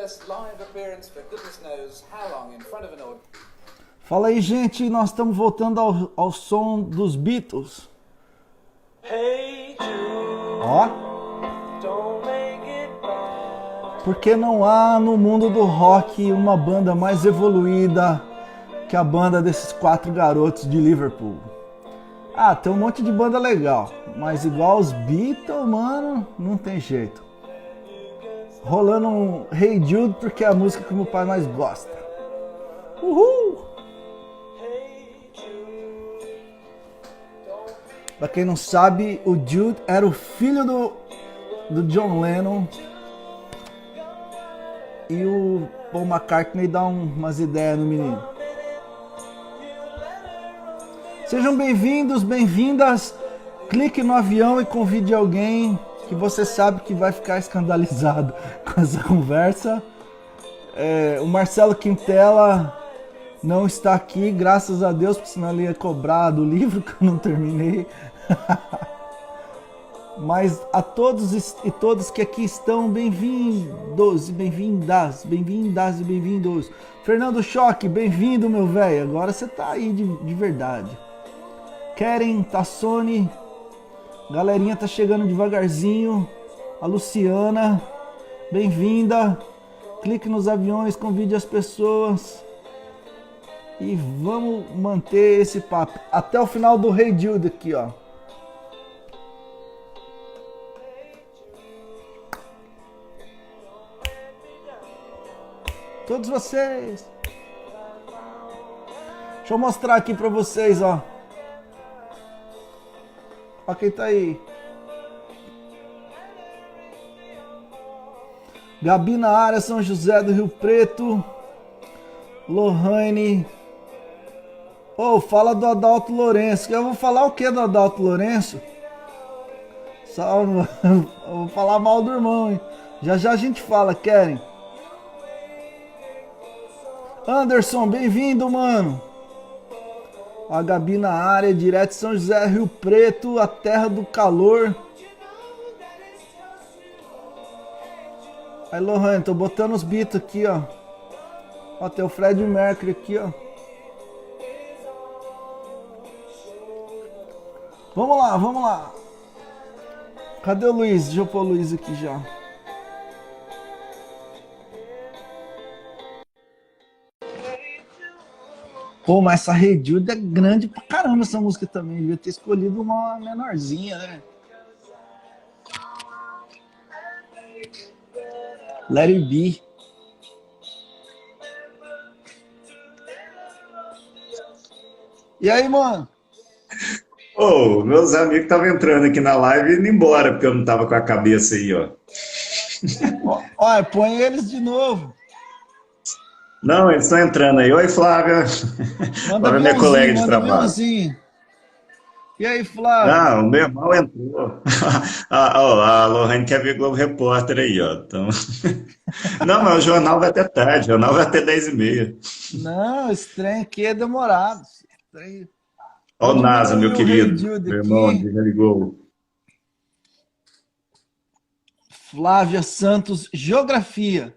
first live appearance for goodness knows how long in front of an audience. Fala aí, gente, nós estamos voltando ao som dos Beatles. Hey Jude, Ó, don't make it bad. porque não há no mundo do rock uma banda mais evoluída que a banda desses 4 garotos de Liverpool. Ah, tem um monte de banda legal, mas igual os Beatles, mano, não tem jeito. Rolando um Hey Jude porque é a música que meu pai mais gosta. Uhul! Pra quem não sabe, o Jude era o filho do John Lennon. E o Paul McCartney dá umas ideias no menino. Sejam bem-vindos, bem-vindas. Clique no avião e convide alguém que você sabe que vai ficar escandalizado com essa conversa. O Marcelo Quintela não está aqui, graças a Deus, porque senão ele ia cobrar do livro que eu não terminei. Mas a todos e todas que aqui estão, bem-vindos e bem-vindas, bem-vindas e bem-vindos. Fernando Choque, bem-vindo, meu velho. Agora você tá aí de verdade. Keren, Tassone, galerinha tá chegando devagarzinho. A Luciana, bem-vinda. Clique nos aviões, convide as pessoas. E vamos manter esse papo até o final do Hey Jude aqui, ó. Todos vocês. Deixa eu mostrar aqui pra vocês, ó. Ó quem tá aí. Gabi na área, São José do Rio Preto. Lohane. Fala do Adalto Lourenço. Eu vou falar o que do Adalto Lourenço? Só eu vou falar mal do irmão, hein? Já já a gente fala, Keren. Anderson, bem-vindo, mano. A Gabi na área, direto de São José, Rio Preto, a terra do calor. Aí, Lohane, tô botando os beats aqui, ó. Ó, tem o Fred Mercury aqui, ó. Vamos lá, vamos lá. Cadê o Luiz? Deixa eu pôr o Luiz aqui já. Pô, mas essa Hey Jude é grande pra caramba essa música também. Devia ter escolhido uma menorzinha, né? Let It Be. E aí, mano? Meus amigos estavam entrando aqui na live e indo embora, porque eu não tava com a cabeça aí, ó. Olha, põe eles de novo. Não, eles estão entrando aí. Oi, Flávia. Manda Flávia é minha colega de trabalho. aviãozinho. E aí, Flávio? Ah, o meu irmão entrou. A Lohane quer ver Globo Repórter aí, ó. Então... Não, mas o jornal vai até tarde, o jornal vai até 10h30. Não, esse trem aqui é demorado. Ó o NASA, meu querido. Hey Meu irmão, desligou. Flávia Santos, Geografia.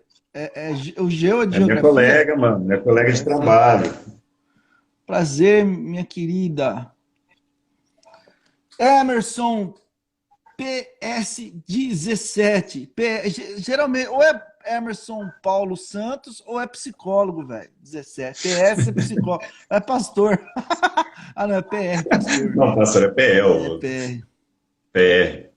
O Geo é de É minha Geografia? colega, mano. Minha colega de trabalho. Prazer, minha querida. Emerson PS17. Geralmente, ou é Emerson Paulo Santos ou é psicólogo, velho. 17. PS é psicólogo. É pastor. Ah, não, é PR, pastor. Não, pastor, é PL. PR. PR.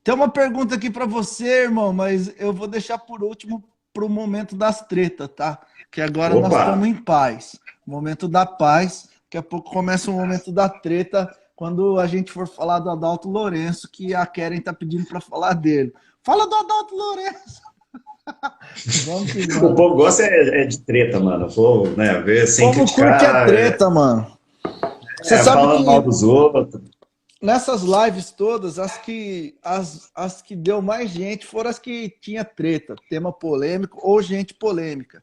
Tem uma pergunta aqui pra você, irmão, mas eu vou deixar por último pro momento das tretas, tá? Que agora nós estamos em paz. Momento da paz. Daqui a pouco começa o momento da treta, quando a gente for falar do Adalto Lourenço, que a Keren tá pedindo pra falar dele. Fala do Adalto Lourenço! Vamos que vamos. O povo gosta de treta, mano. O povo, né, ver sem O povo criticar. curte a treta, mano. Você sabe falando que mal dos outros. nessas lives todas, as que deu mais gente foram as que tinha treta, tema polêmico ou gente polêmica.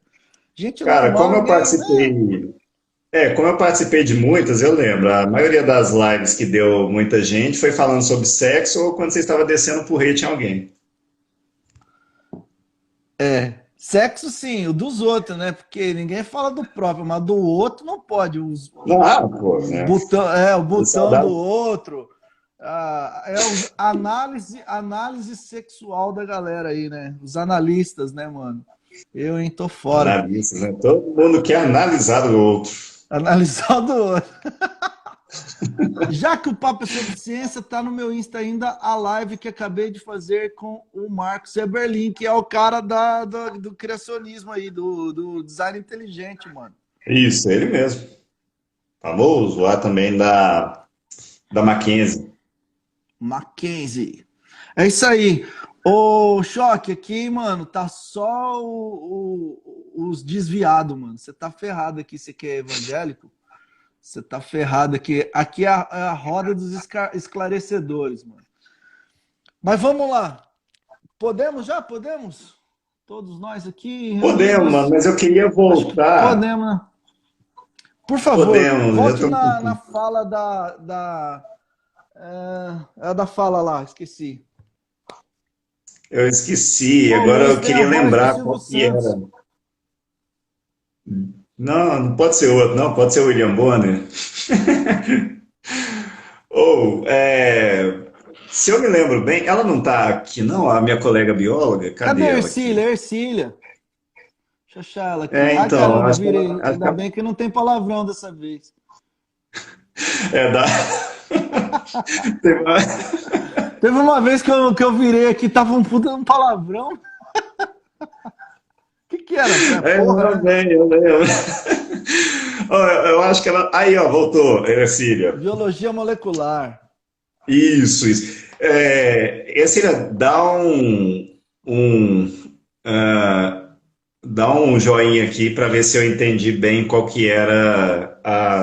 Gente Cara, normal, como eu ninguém, participei, como eu participei de muitas, eu lembro, a maioria das lives que deu muita gente foi falando sobre sexo ou quando você estava descendo por hate em alguém. Sexo sim, o dos outros, né? Porque ninguém fala do próprio, mas do outro não pode. Ah, pô, Os né? botão, o O botão do saudável. outro. Os análise sexual da galera aí, né? Os analistas, né, mano? Eu, hein, tô fora. Analistas, né? Todo mundo quer analisar o outro. Analisar o do outro. Já que o papo é sobre ciência, tá no meu Insta ainda a live que acabei de fazer com o Marcos Eberlin, que é o cara do criacionismo aí, do design inteligente, mano. Isso, ele mesmo. Famoso lá também da Mackenzie. Mackenzie. É isso aí. Ô, Choque, aqui, mano, tá só os desviados, mano. Você tá ferrado aqui, você que é evangélico. Você tá ferrado aqui. Aqui é a roda dos esclarecedores, mano. Mas vamos lá. Podemos já? Podemos? Todos nós aqui Podemos, mano, reunidos. mas eu queria Acho que voltar. podemos, né? Por favor, Podemos, já volte tô com. na fala da fala lá, esqueci. Eu esqueci, Ô, agora Luiz eu tem a queria voz do lembrar Silvio qual que era. Santos. Não, não pode ser outro, não, pode ser o William Bonner. Ou, se eu me lembro bem, ela não está aqui, não, a minha colega bióloga, Cadê cadê a ela Ercília? aqui? Ercília. Deixa eu achar ela aqui. Ai, Então, caramba, acho que virei. acho que Ainda bem que não tem palavrão dessa vez. é da. Tem uma- Teve uma vez que eu virei aqui, tava um puta um palavrão. O que era? É porra, Não, né? bem, eu lembro. Ó, eu acho que ela. Aí, ó, voltou, Ercília. Biologia molecular. Isso. Ercília, ah, dá um joinha aqui para ver se eu entendi bem qual que era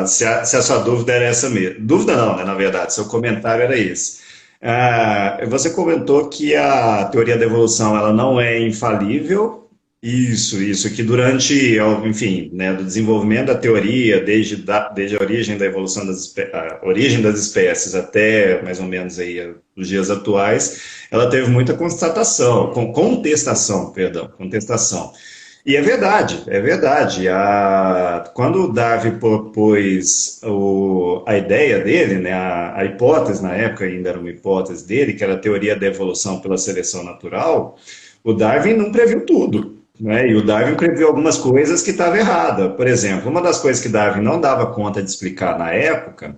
se a sua dúvida era essa mesmo. Dúvida não, né, na verdade, seu comentário era esse. Você comentou que a teoria da evolução ela não é infalível. Isso, que durante, enfim, né, do desenvolvimento da teoria, desde a origem da evolução a origem das espécies até mais ou menos aí os dias atuais, ela teve muita contestação. E é verdade. Quando o Darwin propôs a ideia dele, né, a hipótese, na época ainda era uma hipótese dele, que era a teoria da evolução pela seleção natural, o Darwin não previu tudo. Né? E o Darwin previu algumas coisas que estavam erradas. Por exemplo, uma das coisas que Darwin não dava conta de explicar na época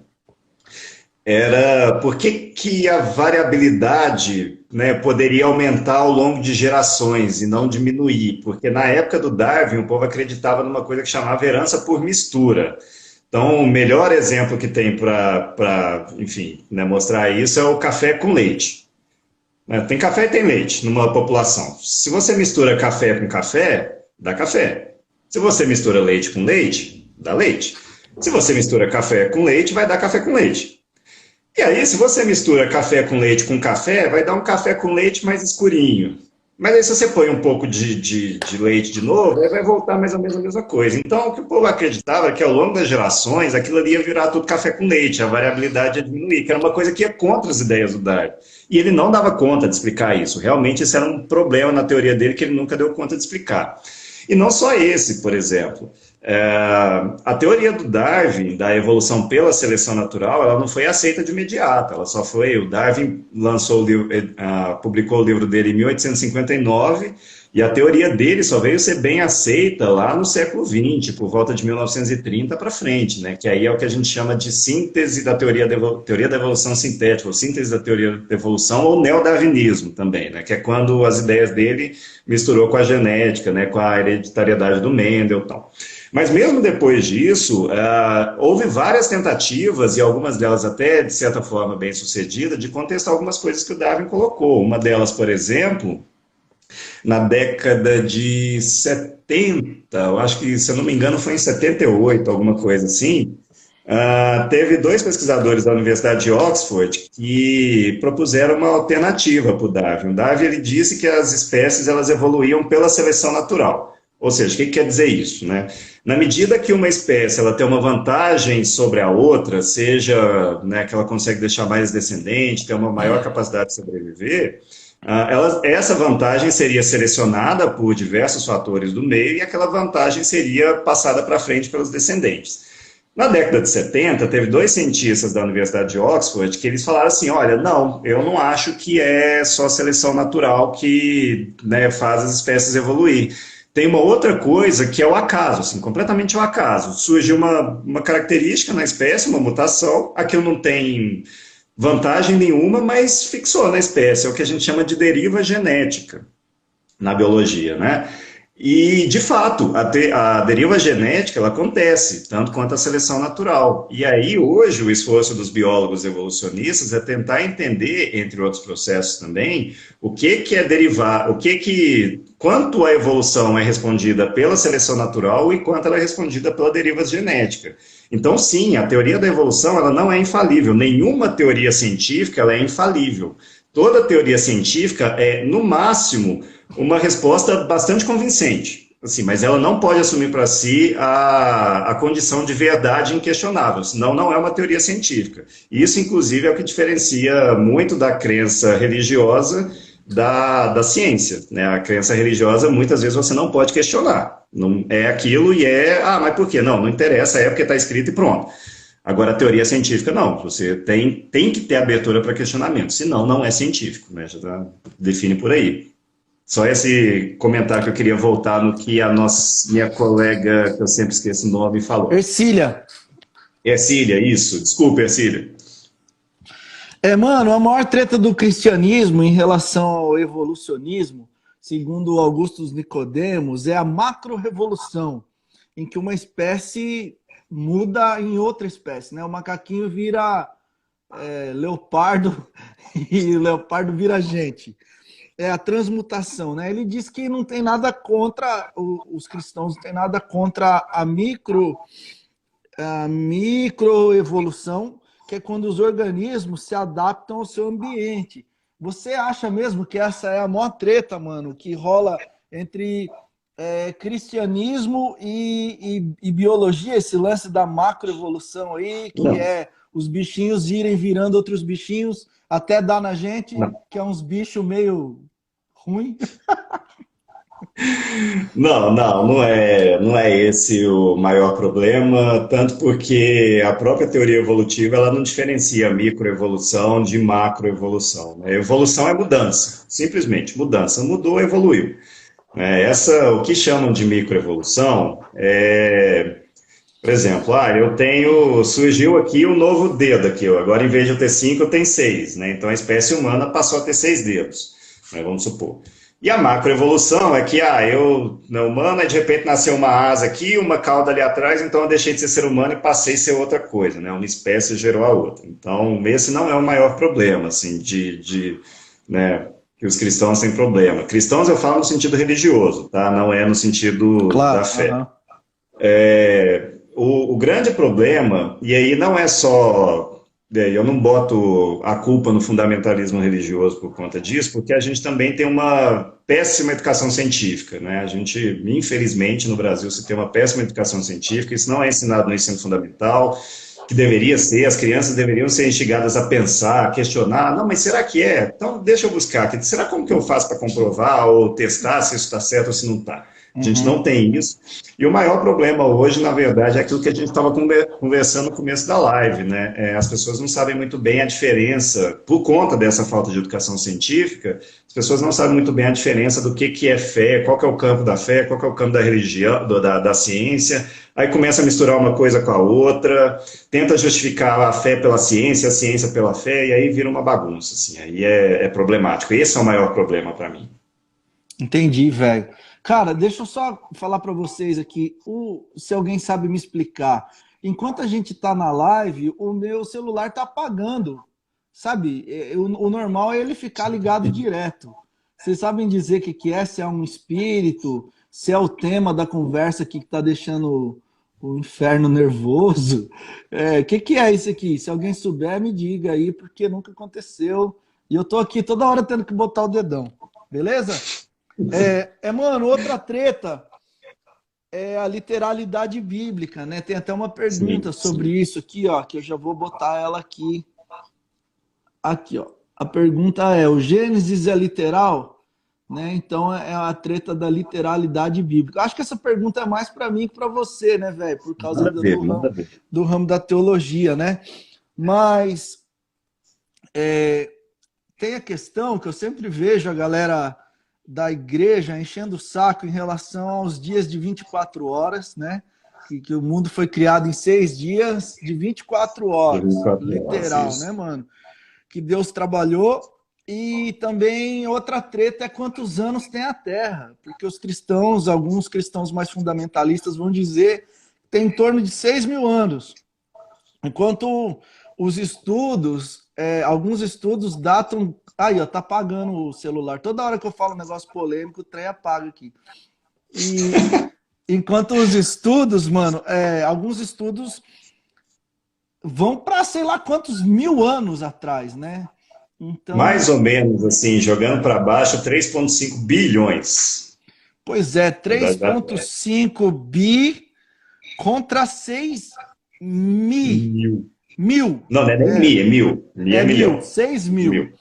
era por que a variabilidade, né, poderia aumentar ao longo de gerações e não diminuir, porque na época do Darwin o povo acreditava numa coisa que chamava herança por mistura. Então, o melhor exemplo que tem para, enfim, né, mostrar isso é o café com leite. Tem café e tem leite numa população. Se você mistura café com café, dá café. Se você mistura leite com leite, dá leite. Se você mistura café com leite, vai dar café com leite. E aí, se você mistura café, vai dar um café com leite mais escurinho. Mas aí, se você põe um pouco de leite de novo, aí vai voltar mais ou menos a mesma coisa. Então, o que o povo acreditava é que ao longo das gerações, aquilo ali ia virar tudo café com leite, a variabilidade ia diminuir, que era uma coisa que ia contra as ideias do Darwin. E ele não dava conta de explicar isso. Realmente, isso era um problema na teoria dele que ele nunca deu conta de explicar. E não só esse, por exemplo. A teoria do Darwin, da evolução pela seleção natural, ela não foi aceita de imediato. Ela só foi. O Darwin publicou o livro dele em 1859 e a teoria dele só veio ser bem aceita lá no século XX, por volta de 1930 para frente, né? Que aí é o que a gente chama de síntese da teoria da evolução sintética, ou síntese da teoria da evolução, ou neodarwinismo também, né? Que é quando as ideias dele misturou com a genética, né? Com a hereditariedade do Mendel e tal. Mas mesmo depois disso, houve várias tentativas, e algumas delas até, de certa forma, bem-sucedidas, de contestar algumas coisas que o Darwin colocou. Uma delas, por exemplo, na década de 70, eu acho que, se eu não me engano, foi em 78, alguma coisa assim, teve dois pesquisadores da Universidade de Oxford que propuseram uma alternativa para o Darwin. O Darwin ele disse que as espécies elas evoluíam pela seleção natural. Ou seja, o que quer dizer isso? Né? Na medida que uma espécie ela tem uma vantagem sobre a outra, seja, né, que ela consegue deixar mais descendente, ter uma maior capacidade de sobreviver, Essa vantagem seria selecionada por diversos fatores do meio e aquela vantagem seria passada para frente pelos descendentes. Na década de 70, teve dois cientistas da Universidade de Oxford que eles falaram assim, olha, não, eu não acho que é só seleção natural que, né, faz as espécies evoluir. Tem uma outra coisa que é o acaso, assim, completamente o acaso. Surgiu uma característica na espécie, uma mutação, aquilo não tem vantagem nenhuma, mas fixou na espécie, é o que a gente chama de deriva genética na biologia, né? E, de fato, a deriva genética ela acontece, tanto quanto a seleção natural. E aí, hoje, o esforço dos biólogos evolucionistas é tentar entender, entre outros processos também, o que é derivar, quanto a evolução é respondida pela seleção natural e quanto ela é respondida pela deriva genética. Então, sim, a teoria da evolução ela não é infalível. Nenhuma teoria científica ela é infalível. Toda teoria científica é, no máximo, uma resposta bastante convincente, assim, mas ela não pode assumir para si a condição de verdade inquestionável, senão não é uma teoria científica. Isso, inclusive, é o que diferencia muito da crença religiosa da ciência, né? A crença religiosa, muitas vezes, você não pode questionar. Não é aquilo e mas por quê? Não interessa, é porque está escrito e pronto. Agora, a teoria científica, não. Você tem que ter abertura para questionamento, senão não é científico, né? Já define por aí. Só esse comentário que eu queria voltar no que minha colega, que eu sempre esqueço o nome, falou. Ercília. Ercília, isso. Desculpa, Ercília. Mano, a maior treta do cristianismo em relação ao evolucionismo, segundo Augustus Nicodemos, é a macro-revolução, em que uma espécie muda em outra espécie, né? O macaquinho vira leopardo e o leopardo vira gente. É a transmutação, né? Ele diz que não tem nada contra, os cristãos não tem nada contra a microevolução, que é quando os organismos se adaptam ao seu ambiente. Você acha mesmo que essa é a maior treta, mano, que rola entre cristianismo e biologia, esse lance da macroevolução aí, que Não. é os bichinhos irem virando outros bichinhos, até dar na gente, Não. que é uns bichos meio ruim? Não é esse o maior problema, tanto porque a própria teoria evolutiva ela não diferencia microevolução de macroevolução, né? Evolução é mudança, simplesmente mudança. Mudou, evoluiu. O que chamam de microevolução por exemplo, surgiu aqui um novo dedo aqui, agora em vez de eu ter 5, eu tenho 6, né? Então a espécie humana passou a ter 6 dedos, né? Vamos supor. E a macroevolução é que, na humana, de repente nasceu uma asa aqui, uma cauda ali atrás, então eu deixei de ser humano e passei a ser outra coisa, né? Uma espécie gerou a outra. Então, esse não é o maior problema, assim, né, que os cristãos têm problema. Cristãos eu falo no sentido religioso, tá? Não é no sentido da fé. O grande problema, e aí não é só... Eu não boto a culpa no fundamentalismo religioso por conta disso, porque a gente também tem uma péssima educação científica, né? A gente, infelizmente, no Brasil, se tem uma péssima educação científica, isso não é ensinado no ensino fundamental, que deveria ser, as crianças deveriam ser instigadas a pensar, a questionar, não, mas será que é? Então, deixa eu buscar, será como que eu faço para comprovar ou testar se isso está certo ou se não está? A gente não tem isso. E o maior problema hoje, na verdade, é aquilo que a gente estava conversando no começo da live, né? As pessoas não sabem muito bem a diferença, por conta dessa falta de educação científica, as pessoas não sabem muito bem a diferença do que é fé, qual que é o campo da fé, qual que é o campo da religião, da ciência. Aí começa a misturar uma coisa com a outra, tenta justificar a fé pela ciência, a ciência pela fé, e aí vira uma bagunça, assim. Aí é problemático. Esse é o maior problema para mim. Entendi, velho. Cara, deixa eu só falar para vocês aqui, se alguém sabe me explicar. Enquanto a gente tá na live, o meu celular tá apagando, sabe? O normal é ele ficar ligado direto. Vocês sabem dizer o que é? Se é um espírito, se é o tema da conversa aqui que tá deixando o inferno nervoso. O que é isso aqui? Se alguém souber, me diga aí, porque nunca aconteceu. E eu tô aqui toda hora tendo que botar o dedão. Beleza? Mano, outra treta é a literalidade bíblica, né? Tem até uma pergunta sobre isso aqui, ó, que eu já vou botar ela aqui. Aqui, ó. A pergunta é: o Gênesis é literal? Né? Então é a treta da literalidade bíblica. Acho que essa pergunta é mais para mim que para você, né, velho? Por causa Manda ver, manda ver. do ramo da teologia, né? Mas tem a questão que eu sempre vejo a galera da igreja enchendo o saco em relação aos dias de 24 horas, né? Que o mundo foi criado em 6 dias de 24 horas, 24 literal, horas, né, isso. mano? Que Deus trabalhou. E também outra treta é quantos anos tem a Terra, porque os cristãos, alguns cristãos mais fundamentalistas vão dizer que tem em torno de 6.000 anos, enquanto os estudos, alguns estudos datam... Aí, ó, tá apagando o celular. Toda hora que eu falo um negócio polêmico, o trem apaga aqui. E enquanto os estudos, mano, alguns estudos vão para sei lá quantos mil anos atrás, né? Então, Mais ou menos, assim, jogando para baixo, 3,5 bilhões. pois é, Da- da- 3,5 bi contra 6 Mil. mil. Não, não é nem mi, é mil. Mi é milhão. 6 mil. Mil.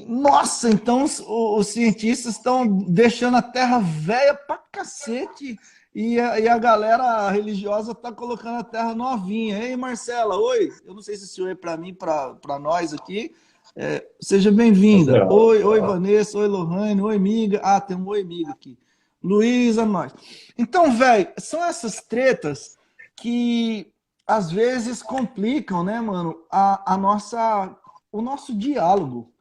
Nossa, então os cientistas estão deixando a Terra velha pra cacete e a galera religiosa tá colocando a Terra novinha. Ei, Marcela, oi. Eu não sei se esse oi é para mim, para nós aqui. Seja bem-vinda. Oi, Vanessa. Oi, Lohane. Oi, miga. Ah, tem um oi, miga aqui. Luísa, nós. Então, velho, são essas tretas que às vezes complicam, né, mano, o nosso diálogo.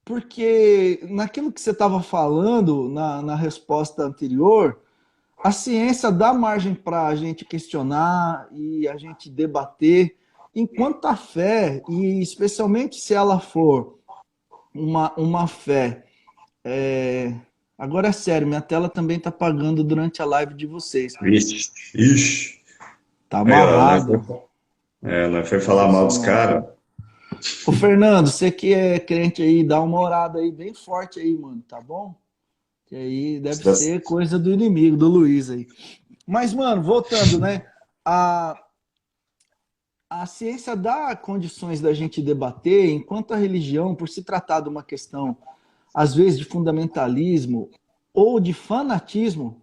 Porque naquilo que você estava falando na resposta anterior, a ciência dá margem para a gente questionar e a gente debater, enquanto a fé, e especialmente se ela for uma fé... Agora é sério, minha tela também está apagando durante a live de vocês. Ixi, ixi. Tá Aí, ó, amarrado. nós foi falar mal dos caras. Ô, Fernando, você que é crente aí, dá uma orada aí bem forte aí, mano, tá bom? Que aí deve ser coisa do inimigo, do Luiz aí. Mas, mano, voltando, né? A ciência dá condições da gente debater, enquanto a religião, por se tratar de uma questão, às vezes, de fundamentalismo ou de fanatismo,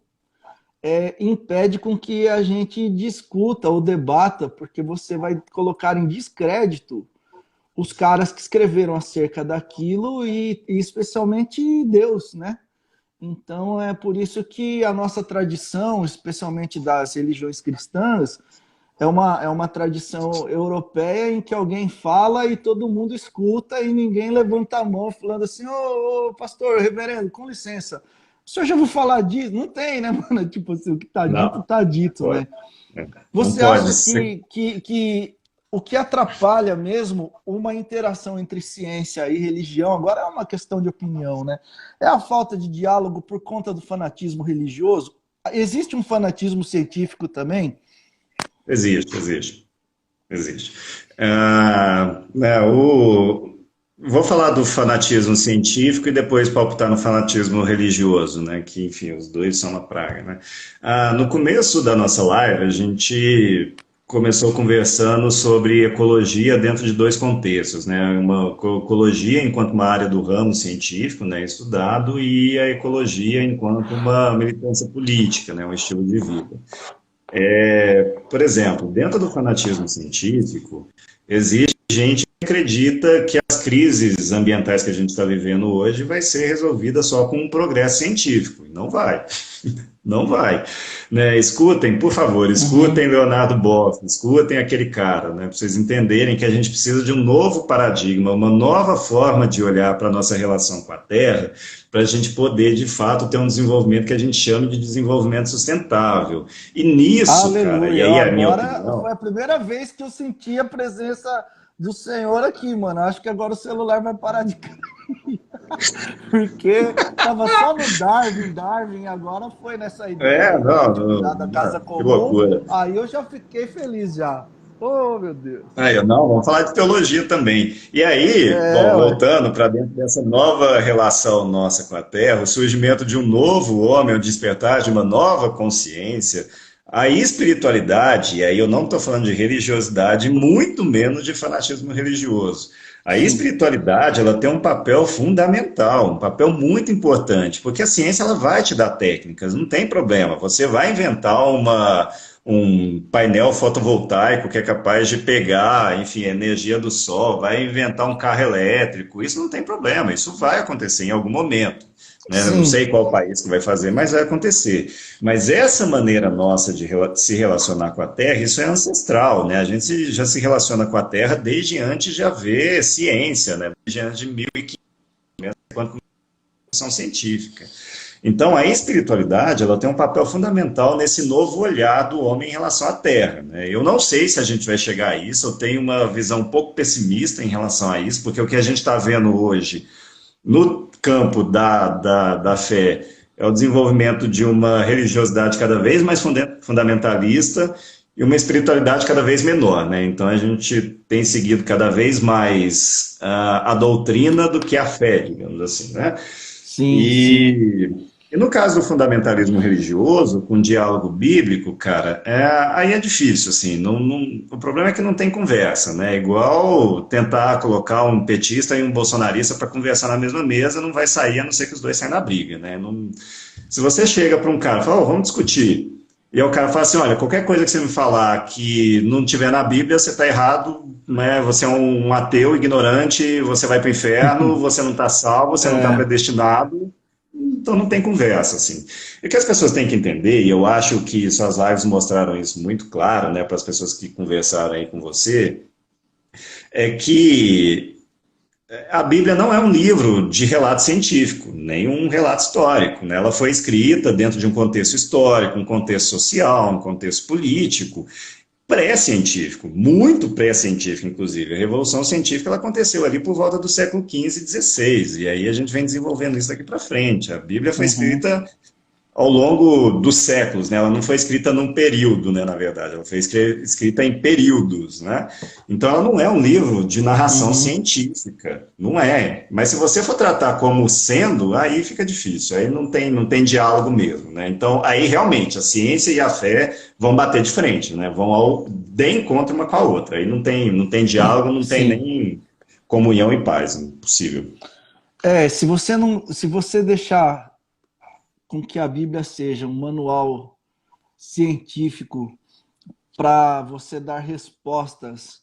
impede com que a gente discuta ou debata, porque você vai colocar em descrédito os caras que escreveram acerca daquilo e especialmente Deus, né? Então é por isso que a nossa tradição, especialmente das religiões cristãs, é uma tradição europeia em que alguém fala e todo mundo escuta e ninguém levanta a mão falando assim: ô pastor, reverendo, com licença, o senhor já ouviu falar disso? Não tem, né, mano? Tipo assim, o que tá dito, Pode. né? Não Você pode acha ser. que o que atrapalha mesmo uma interação entre ciência e religião, agora é uma questão de opinião, né? É a falta de diálogo por conta do fanatismo religioso? Existe um fanatismo científico também? Existe. Vou falar do fanatismo científico e depois palpitar no fanatismo religioso, né? Que, enfim, os dois são uma praga, né? No começo da nossa live, a gente começou conversando sobre ecologia dentro de dois contextos, né? Uma ecologia enquanto uma área do ramo científico, né, estudado, e a ecologia enquanto uma militância política, né, um estilo de vida. Por exemplo, dentro do fanatismo científico, existe gente que acredita que as crises ambientais que a gente está vivendo hoje vai ser resolvida só com um progresso científico. Não vai. Não vai. Né? Escutem, por favor, escutem Leonardo Boff, escutem aquele cara, né? Para vocês entenderem que a gente precisa de um novo paradigma, uma nova forma de olhar para a nossa relação com a Terra, para a gente poder, de fato, ter um desenvolvimento que a gente chama de desenvolvimento sustentável. E nisso, Aleluia. cara, e aí a minha Agora opinião... foi a primeira vez que eu senti a presença do Senhor aqui, mano. Acho que agora o celular vai parar de cair. Porque tava só no Darwin, agora foi nessa ideia da casa que comum. loucura. Aí eu já fiquei feliz já. Oh, meu Deus. Vamos falar de teologia também. E aí, voltando para dentro dessa nova relação nossa com a Terra, o surgimento de um novo homem, o despertar de uma nova consciência, a espiritualidade, e aí eu não estou falando de religiosidade, muito menos de fanatismo religioso. A Sim. espiritualidade, ela tem um papel fundamental, um papel muito importante, porque a ciência ela vai te dar técnicas, não tem problema. Você vai inventar um painel fotovoltaico que é capaz de pegar, enfim, a energia do sol, vai inventar um carro elétrico, isso não tem problema, isso vai acontecer em algum momento. Né? Eu não Sim. sei qual país que vai fazer, mas vai acontecer. Mas essa maneira nossa de se relacionar com a Terra, isso é ancestral, né? A gente já se relaciona com a Terra desde antes de haver ciência, né? Desde antes de 1500, quando produção científica. Então, a espiritualidade, ela tem um papel fundamental nesse novo olhar do homem em relação à Terra, né? Eu não sei se a gente vai chegar a isso, eu tenho uma visão um pouco pessimista em relação a isso, porque o que a gente está vendo hoje no campo da fé é o desenvolvimento de uma religiosidade cada vez mais fundamentalista e uma espiritualidade cada vez menor, né? Então a gente tem seguido cada vez mais a doutrina do que a fé, digamos assim, né? Sim, sim. E no caso do fundamentalismo religioso, com diálogo bíblico, cara, aí é difícil, assim, o problema é que não tem conversa, né? Igual tentar colocar um petista e um bolsonarista para conversar na mesma mesa, não vai sair, a não ser que os dois saiam na briga, né? Se você chega para um cara e fala, vamos discutir, e aí o cara fala assim, olha, qualquer coisa que você me falar que não tiver na Bíblia, você está errado, né? Você é um ateu ignorante, você vai para o inferno, você não está salvo, você não está É, predestinado, então não tem conversa, assim. E o que as pessoas têm que entender, e eu acho que suas lives mostraram isso muito claro, né, para as pessoas que conversaram aí com você, é que a Bíblia não é um livro de relato científico, nem um relato histórico, né? Ela foi escrita dentro de um contexto histórico, um contexto social, um contexto político, pré-científico, muito pré-científico, inclusive. A Revolução Científica ela aconteceu ali por volta do século XV e XVI, e aí a gente vem desenvolvendo isso daqui para frente. A Bíblia foi uhum, escrita ao longo dos séculos, né? Ela não foi escrita num período, né, na verdade, ela foi escrita em períodos, né? Então ela não é um livro de narração uhum. científica, não é. Mas se você for tratar como sendo, aí fica difícil, aí não tem diálogo mesmo, né? Então aí realmente a ciência e a fé vão bater de frente, né? De encontro uma com a outra. Aí não tem diálogo, não tem Sim. nem comunhão e paz, impossível. É, se você não, se você deixar com que a Bíblia seja um manual científico para você dar respostas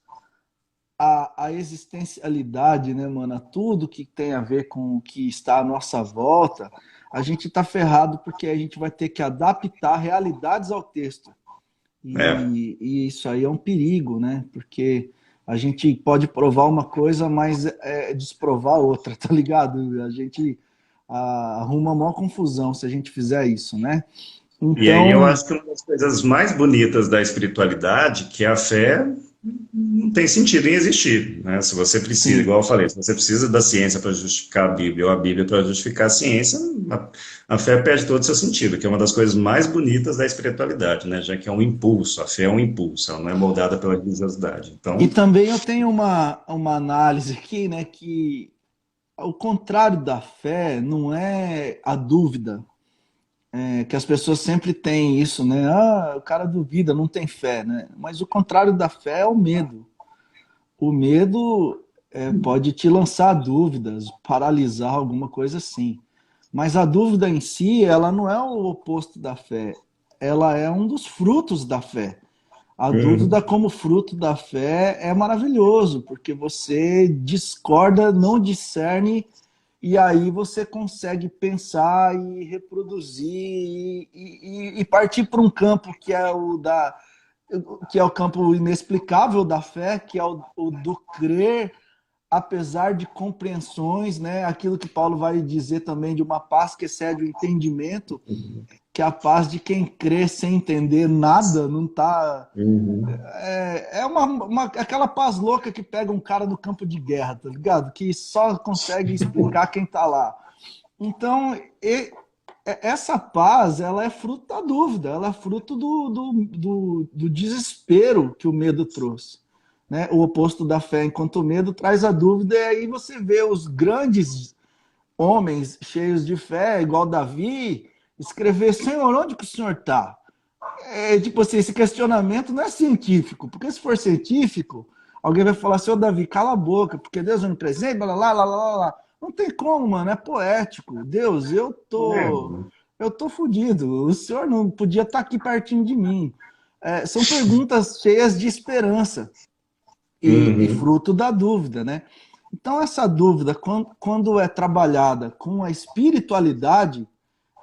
à existencialidade, né, mano, a tudo que tem a ver com o que está à nossa volta, a gente tá ferrado porque a gente vai ter que adaptar realidades ao texto. É. E isso aí é um perigo, né? Porque a gente pode provar uma coisa, mas desprovar outra, tá ligado? A gente arruma uma maior confusão se a gente fizer isso, né? E aí eu Então, acho que uma das coisas mais bonitas da espiritualidade, que é a fé, não tem sentido em existir, né? Se você precisa, sim. igual eu falei, se você precisa da ciência para justificar a Bíblia ou a Bíblia para justificar a ciência, a fé perde todo o seu sentido, que é uma das coisas mais bonitas da espiritualidade, né? Já que é um impulso, a fé é um impulso, ela não é moldada pela religiosidade. E Então, também eu tenho uma análise aqui, né, que o contrário da fé não é a dúvida, que as pessoas sempre têm isso, né? Ah, o cara duvida, não tem fé, né? Mas o contrário da fé é o medo. O medo pode te lançar dúvidas, paralisar alguma coisa assim. Mas a dúvida em si, ela não é o oposto da fé. Ela é um dos frutos da fé. A dúvida uhum, como fruto da fé é maravilhoso, porque você discorda, não discerne, e aí você consegue pensar e reproduzir e partir para um campo que é o campo inexplicável da fé, que é o do crer, apesar de compreensões, né? Aquilo que Paulo vai dizer também de uma paz que excede o entendimento, que é a paz de quem crê sem entender nada, não tá. uhum, É aquela paz louca que pega um cara no campo de guerra, tá ligado? Que só consegue explicar quem tá lá. Então, essa paz, ela é fruto da dúvida, ela é fruto do desespero que o medo trouxe. Né? O oposto da fé, enquanto o medo traz a dúvida, e aí você vê os grandes homens cheios de fé, igual Davi, escrever: Senhor, onde que o Senhor está? Tipo assim, esse questionamento não é científico, porque se for científico, alguém vai falar assim, ô Davi, cala a boca, porque Deus é onipresente, blá, blá, blá, blá, blá, blá. Não tem como, mano, é poético. Deus, eu tô fudido. O senhor não podia estar aqui pertinho de mim. São perguntas cheias de esperança e Uhum. fruto da dúvida, né? Então, essa dúvida, quando é trabalhada com a espiritualidade,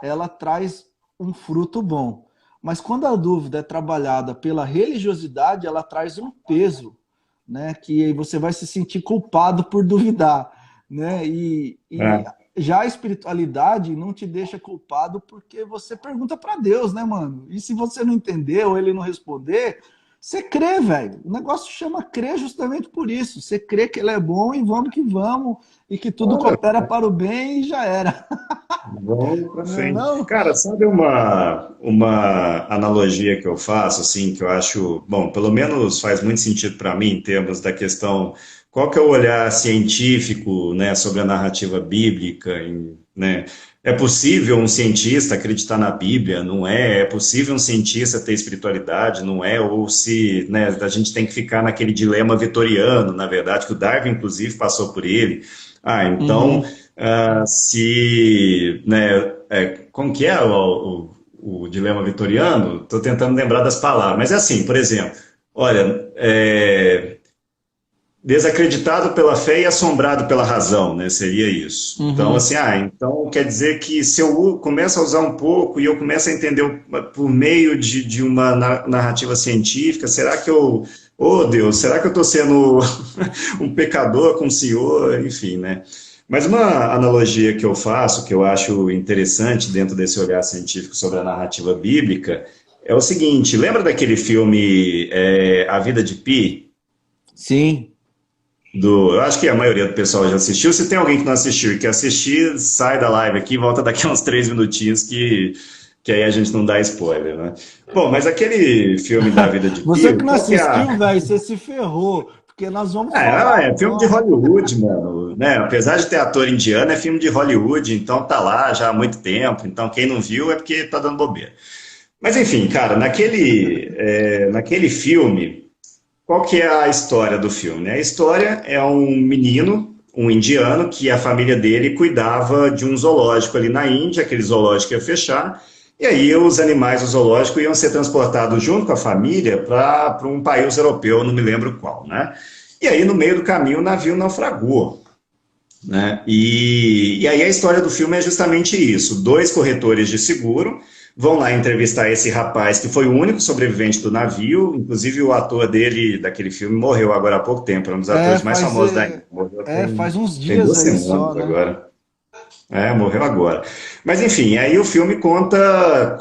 ela traz um fruto bom. Mas quando a dúvida é trabalhada pela religiosidade, ela traz um peso, né? Que aí você vai se sentir culpado por duvidar, né? E É. já a espiritualidade não te deixa culpado porque você pergunta para Deus, né, mano? E se você não entender ou ele não responder, você crê, velho. O negócio chama crer justamente por isso. Você crê que ele é bom e vamos que vamos, e que tudo Olha, coopera para o bem e já era. vamos pra Não é frente. não? Cara, sabe uma analogia que eu faço, assim, que eu acho, bom, pelo menos faz muito sentido para mim, em termos da questão, qual que é o olhar científico, né, sobre a narrativa bíblica, né? É possível um cientista acreditar na Bíblia? Não é? É possível um cientista ter espiritualidade? Não é? Ou se, né, a gente tem que ficar naquele dilema vitoriano, na verdade, que o Darwin, inclusive, passou por ele. Ah, então, Uhum. se, né, como que é o dilema vitoriano? Estou tentando lembrar das palavras, mas é assim, por exemplo, olha, desacreditado pela fé e assombrado pela razão, né? Seria isso. Então, Uhum. assim, então quer dizer que se eu começo a usar um pouco e eu começo a entender por meio de uma narrativa científica, será que oh Deus, será que eu estou sendo um pecador com o Senhor? Enfim, né? Mas uma analogia que eu faço, que eu acho interessante dentro desse olhar científico sobre a narrativa bíblica, é o seguinte: lembra daquele filme A Vida de Pi? Sim. Eu acho que a maioria do pessoal já assistiu. Se tem alguém que não assistiu e quer assistir, sai da live aqui, volta daqui a uns 3 minutinhos que aí a gente não dá spoiler, né? Bom, mas aquele filme da Vida de Você Pi, que não qual que é a... assistiu, velho, você se ferrou. Porque nós vamos falar. É filme de Hollywood, mano, né? Apesar de ter ator indiano, é filme de Hollywood, então tá lá já há muito tempo. Então quem não viu é porque tá dando bobeira. Mas enfim, cara, naquele filme, qual que é a história do filme, né? A história é um menino, um indiano, que a família dele cuidava de um zoológico ali na Índia, aquele zoológico ia fechar, e aí os animais do zoológico iam ser transportados junto com a família para um país europeu, não me lembro qual, né? E aí, no meio do caminho, o navio naufragou, né? E aí a história do filme é justamente isso. Dois corretores de seguro vão lá entrevistar esse rapaz que foi o único sobrevivente do navio, inclusive o ator dele, daquele filme, morreu agora há pouco tempo, é um dos É, atores mais famosos da Índia. Morreu faz uns tem dias duas aí só, semanas né? agora. Morreu agora. Mas enfim, aí o filme conta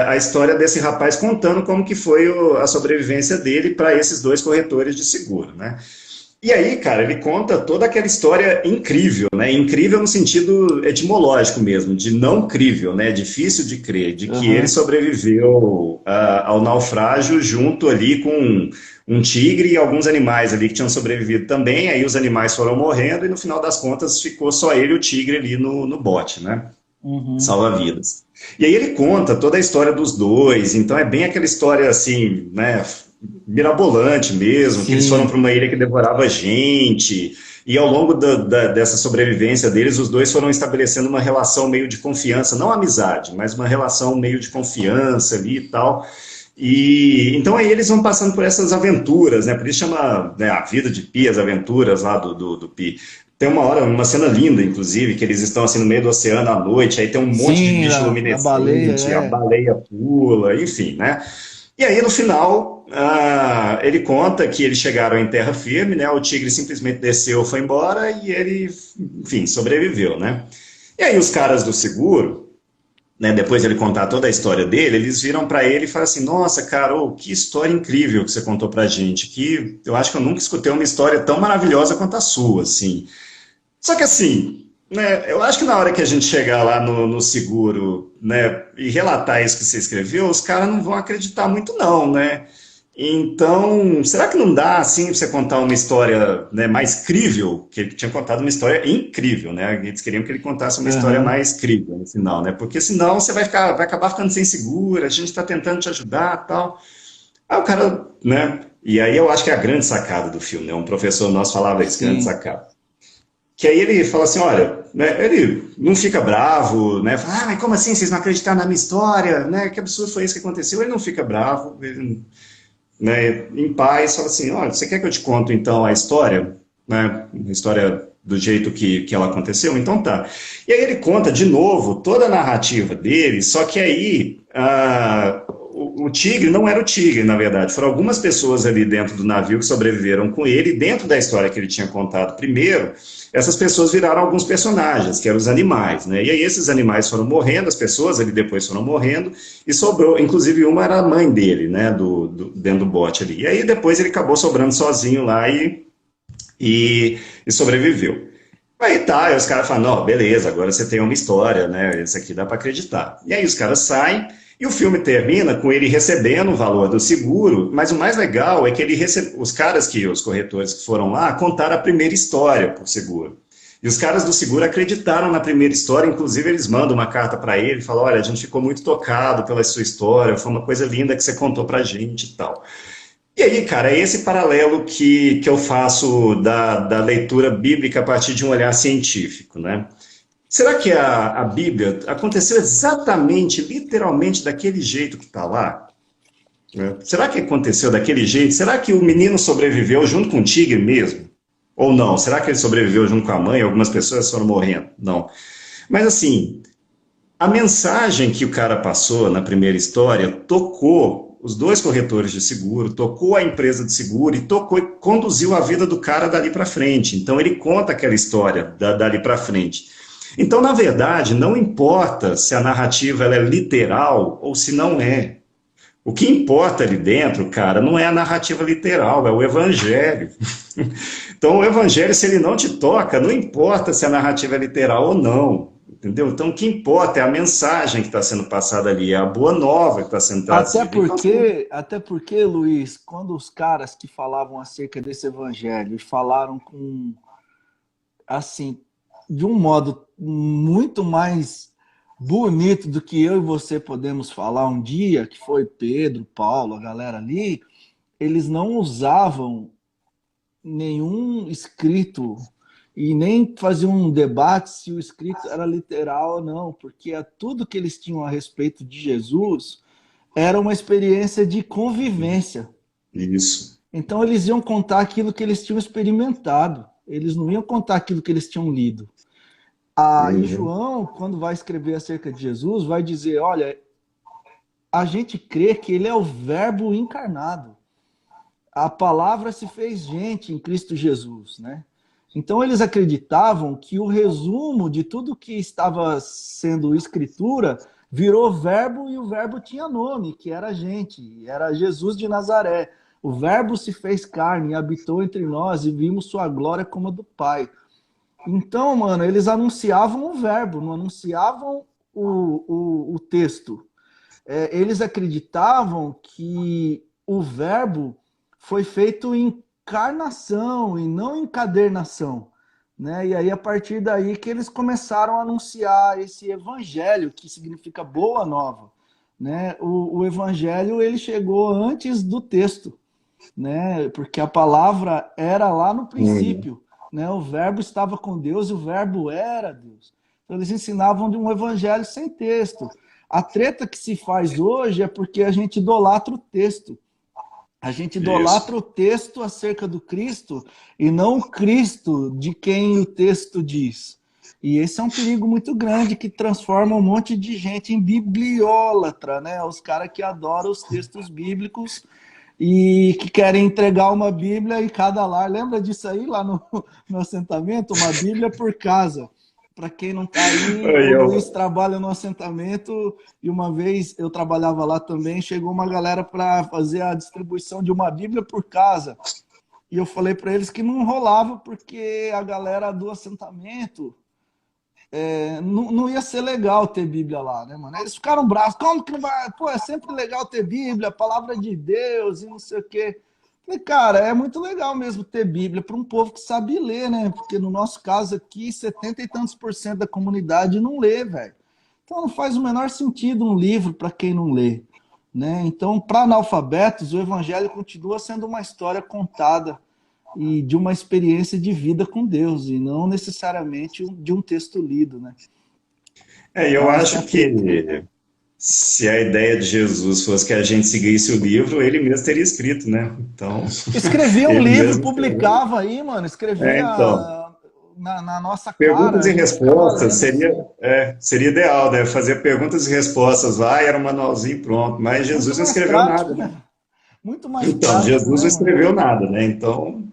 a história desse rapaz contando como que foi a sobrevivência dele para esses dois corretores de seguro, né? E aí, cara, ele conta toda aquela história incrível, né? Incrível no sentido etimológico mesmo, de não crível, né? Difícil de crer, de que ele Aham. sobreviveu ao naufrágio junto ali com um tigre e alguns animais ali que tinham sobrevivido também. Aí os animais foram morrendo e no final das contas ficou só ele e o tigre ali no bote, né? Uhum. Salva-vidas. E aí ele conta toda a história dos dois, então é bem aquela história assim, né, mirabolante mesmo, que eles foram para Sim. uma ilha que devorava gente, e ao longo dessa sobrevivência deles, os dois foram estabelecendo uma relação meio de confiança, não amizade, mas uma relação meio de confiança ali e tal. E então aí eles vão passando por essas aventuras, né? Por isso chama, né, a vida de Pi, as aventuras lá do Pi. Tem uma hora, uma cena linda, inclusive, que eles estão assim no meio do oceano à noite, aí tem um monte de Sim, bicho da baleia, luminescente, a baleia pula, enfim, né? E aí no final ele conta que eles chegaram em terra firme, né? O tigre simplesmente desceu, foi embora e ele, enfim, sobreviveu, né? E aí os caras do seguro, né, depois de ele contar toda a história dele, eles viram para ele e falaram assim: Nossa, cara, que história incrível que você contou pra gente, que eu acho que eu nunca escutei uma história tão maravilhosa quanto a sua, assim. Só que assim, né, eu acho que na hora que a gente chegar lá no seguro, né, e relatar isso que você escreveu, os caras não vão acreditar muito não, né? Então, será que não dá assim pra você contar uma história, né, mais crível? Que ele tinha contado uma história incrível, né? Eles queriam que ele contasse uma história aham. mais crível no final, né? Porque senão você vai acabar ficando sem seguro, a gente está tentando te ajudar, tal. Aí o cara, né, E aí eu acho que é a grande sacada do filme, né? Um professor nosso falava isso, grande Sim. sacada. Que aí ele fala assim, olha, né, ele não fica bravo, né? Fala, mas como assim, vocês não acreditaram na minha história, né? Que absurdo foi isso que aconteceu? Ele não fica bravo, ele, né, em paz, fala assim, olha, você quer que eu te conto então a história, né? A história do jeito que ela aconteceu? Então tá. E aí ele conta de novo toda a narrativa dele, só que aí o tigre não era o tigre, na verdade. Foram algumas pessoas ali dentro do navio que sobreviveram com ele, e dentro da história que ele tinha contado primeiro, essas pessoas viraram alguns personagens, que eram os animais, né? E aí esses animais foram morrendo, as pessoas ali depois foram morrendo, e sobrou, inclusive uma era a mãe dele, né, dentro do bote ali. E aí depois ele acabou sobrando sozinho lá e sobreviveu. Aí tá, aí os caras falam, não, beleza, agora você tem uma história, né, isso aqui dá para acreditar. E aí os caras saem, e o filme termina com ele recebendo o valor do seguro, mas o mais legal é que os caras os corretores que foram lá, contaram a primeira história por seguro. E os caras do seguro acreditaram na primeira história, inclusive eles mandam uma carta para ele, falam, olha, a gente ficou muito tocado pela sua história, foi uma coisa linda que você contou pra gente e tal. E aí, cara, é esse paralelo que eu faço da leitura bíblica a partir de um olhar científico, né? Será que a Bíblia aconteceu exatamente, literalmente, daquele jeito que está lá? Né? Será que aconteceu daquele jeito? Será que o menino sobreviveu junto com o tigre mesmo? Ou não? Será que ele sobreviveu junto com a mãe? Algumas pessoas foram morrendo? Não. Mas, assim, a mensagem que o cara passou na primeira história tocou os dois corretores de seguro, tocou a empresa de seguro e conduziu a vida do cara dali para frente. Então, ele conta aquela história dali para frente. Então, na verdade, não importa se a narrativa ela é literal ou se não é. O que importa ali dentro, cara, não é a narrativa literal, é o evangelho. Então, o evangelho, se ele não te toca, não importa se a narrativa é literal ou não. Entendeu? Então, o que importa é a mensagem que está sendo passada ali, é a boa nova que está sendo trazida. Até porque, Luiz, quando os caras que falavam acerca desse evangelho falaram com, assim, de um modo muito mais bonito do que eu e você podemos falar um dia, que foi Pedro, Paulo, a galera ali, eles não usavam nenhum escrito e nem faziam um debate se o escrito era literal ou não, porque tudo que eles tinham a respeito de Jesus era uma experiência de convivência. Isso. Então eles iam contar aquilo que eles tinham experimentado, eles não iam contar aquilo que eles tinham lido. E João, quando vai escrever acerca de Jesus, vai dizer, olha, a gente crê que ele é o verbo encarnado. A palavra se fez gente em Cristo Jesus, né? Então eles acreditavam que o resumo de tudo que estava sendo escritura virou verbo e o verbo tinha nome, que era gente, era Jesus de Nazaré. O verbo se fez carne e habitou entre nós e vimos sua glória como a do Pai. Então, mano, eles anunciavam o verbo, não anunciavam o texto. Eles acreditavam que o verbo foi feito em encarnação e não encadernação, né? E aí, a partir daí que eles começaram a anunciar esse evangelho, que significa boa nova, né? O evangelho, ele chegou antes do texto, né? Porque a palavra era lá no princípio, né? O verbo estava com Deus e o verbo era Deus. Então, eles ensinavam de um evangelho sem texto. A treta que se faz hoje é porque a gente idolatra o texto. A gente idolatra o texto acerca do Cristo e não o Cristo de quem o texto diz. E esse é um perigo muito grande que transforma um monte de gente em bibliólatra, né? Os caras que adoram os textos bíblicos e que querem entregar uma Bíblia em cada lar. Lembra disso aí lá no assentamento? Uma Bíblia por casa. Para quem não está aí, o Luiz trabalha no assentamento e uma vez eu trabalhava lá também, chegou uma galera para fazer a distribuição de uma Bíblia por casa. E eu falei para eles que não rolava porque a galera do assentamento não ia ser legal ter Bíblia lá, né, mano? Eles ficaram bravos. Como que não vai? Pô, é sempre legal ter Bíblia, palavra de Deus e não sei o quê. Falei, cara, é muito legal mesmo ter Bíblia para um povo que sabe ler, né? Porque no nosso caso aqui, 70 e tantos % da comunidade não lê, velho. Então não faz o menor sentido um livro para quem não lê, né? Então, para analfabetos, o evangelho continua sendo uma história contada e de uma experiência de vida com Deus, e não necessariamente de um texto lido, né? E eu Então, essa é a acho fita. que se a ideia de Jesus fosse que a gente seguisse o livro, ele mesmo teria escrito, né? Então, Escrevia um ele livro, mesmo escreveu. publicava aí, mano, escrevia Então, na nossa cara, perguntas a e gente ficava respostas lendo seria, assim. seria ideal, né? Fazer perguntas e respostas lá, era um manualzinho pronto. Mas Muito Jesus não mais escreveu prático, nada, né? né? Muito mais Então, prático, Jesus né, não mano? escreveu nada, né? Então,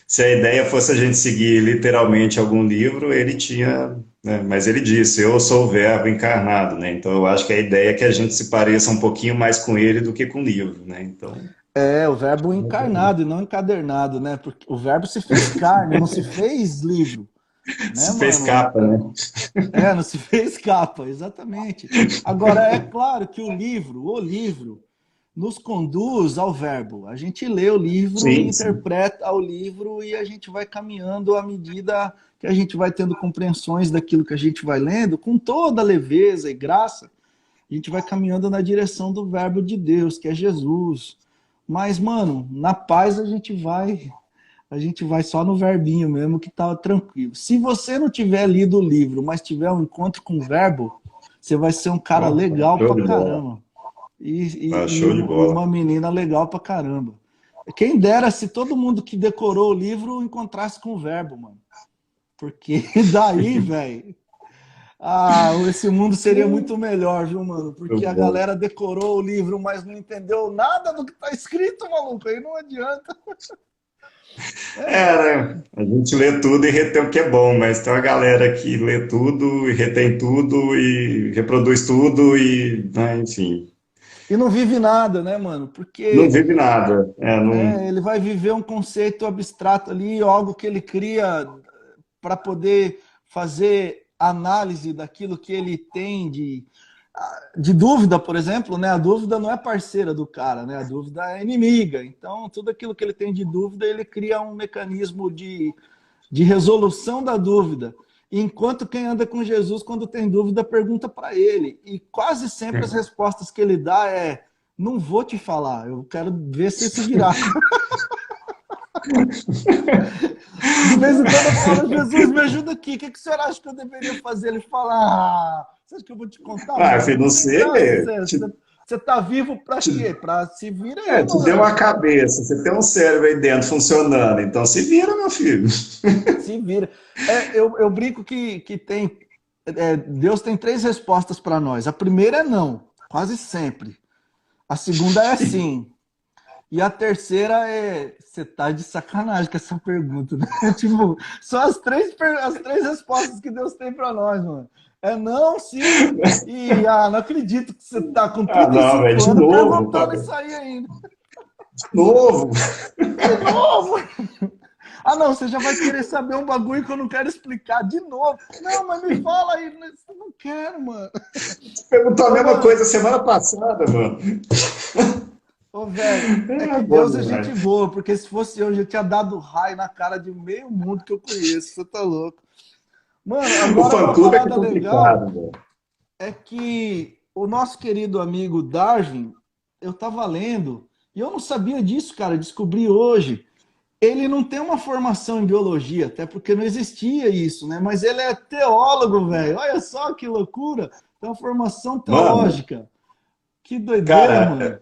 se a ideia fosse a gente seguir literalmente algum livro, ele tinha, né? Mas ele disse, eu sou o verbo encarnado, né? Então, eu acho que a ideia é que a gente se pareça um pouquinho mais com ele do que com o livro, né? Então, É, o verbo encarnado e não encadernado, né? Porque o verbo se fez carne, não se fez livro, né, se fez mano? capa, né? Não se fez capa, exatamente. Agora, é claro que o livro, nos conduz ao verbo. A gente lê o livro e Sim, sim. interpreta o livro e a gente vai caminhando à medida que a gente vai tendo compreensões daquilo que a gente vai lendo, com toda leveza e graça, a gente vai caminhando na direção do verbo de Deus, que é Jesus. Mas, mano, na paz a gente vai só no verbinho mesmo que tá tranquilo. Se você não tiver lido o livro, mas tiver um encontro com o verbo, você vai ser um cara Ó, legal show pra de bola. caramba. E, Ah, e, e show de um- e bola. uma menina legal pra caramba. Quem dera se todo mundo que decorou o livro encontrasse com o verbo, mano. Porque daí, velho, esse mundo seria muito melhor, viu, mano? Porque Muito a bom. galera decorou o livro, mas não entendeu nada do que tá escrito, maluco. Aí não adianta. Né? A gente lê tudo e retém o que é bom, mas tem uma galera que lê tudo e retém tudo e reproduz tudo e, né, enfim, E não vive nada, né, mano? não Porque vive nada. Não... ele vai viver um conceito abstrato ali, algo que ele cria para poder fazer análise daquilo que ele tem de dúvida, por exemplo, né? A dúvida não é parceira do cara, né? A dúvida é inimiga. Então, tudo aquilo que ele tem de dúvida, ele cria um mecanismo de resolução da dúvida. Enquanto quem anda com Jesus, quando tem dúvida, pergunta para ele. E quase sempre as respostas que ele dá é: não vou te falar, eu quero ver se se virar. De vez em quando eu falo: Jesus, me ajuda aqui, o que o senhor acha que eu deveria fazer? Ele fala: você acha que eu vou te contar, Ah, mano? filho, não Então, sei. você tá vivo para quê? Para se vira aí, Te deu uma mano. cabeça, você tem um cérebro aí dentro funcionando, então se vira, meu filho. Se vira. Eu brinco que tem. Deus tem três respostas para nós. A primeira é não, quase sempre. A segunda é sim. E a terceira é: você tá de sacanagem com essa pergunta, né? Tipo, são as três respostas que Deus tem para nós, mano. É não, sim, e não acredito que você tá com Ah, não, velho, 35 de anos novo, perguntando cara. isso aí ainda. De novo. De novo! Não, você já vai querer saber um bagulho que eu não quero explicar de novo. Não, mas me fala aí. Eu não quero, mano. Você perguntou a Ô, mesma mano, coisa semana passada, mano. ô, velho, é É que bom Deus é gente demais. boa, porque se fosse eu, já tinha dado raio na cara de meio mundo que eu conheço. Você tá louco. Mano, O agora uma fã-clube é que é parada legal complicado, velho. é que o nosso querido amigo Darwin, eu tava lendo, e eu não sabia disso, cara, descobri hoje. Ele não tem uma formação em biologia, até porque não existia isso, né? Mas ele é teólogo, velho. Olha só que loucura. Tem uma formação Mano, teológica. Que doideira, mano. cara,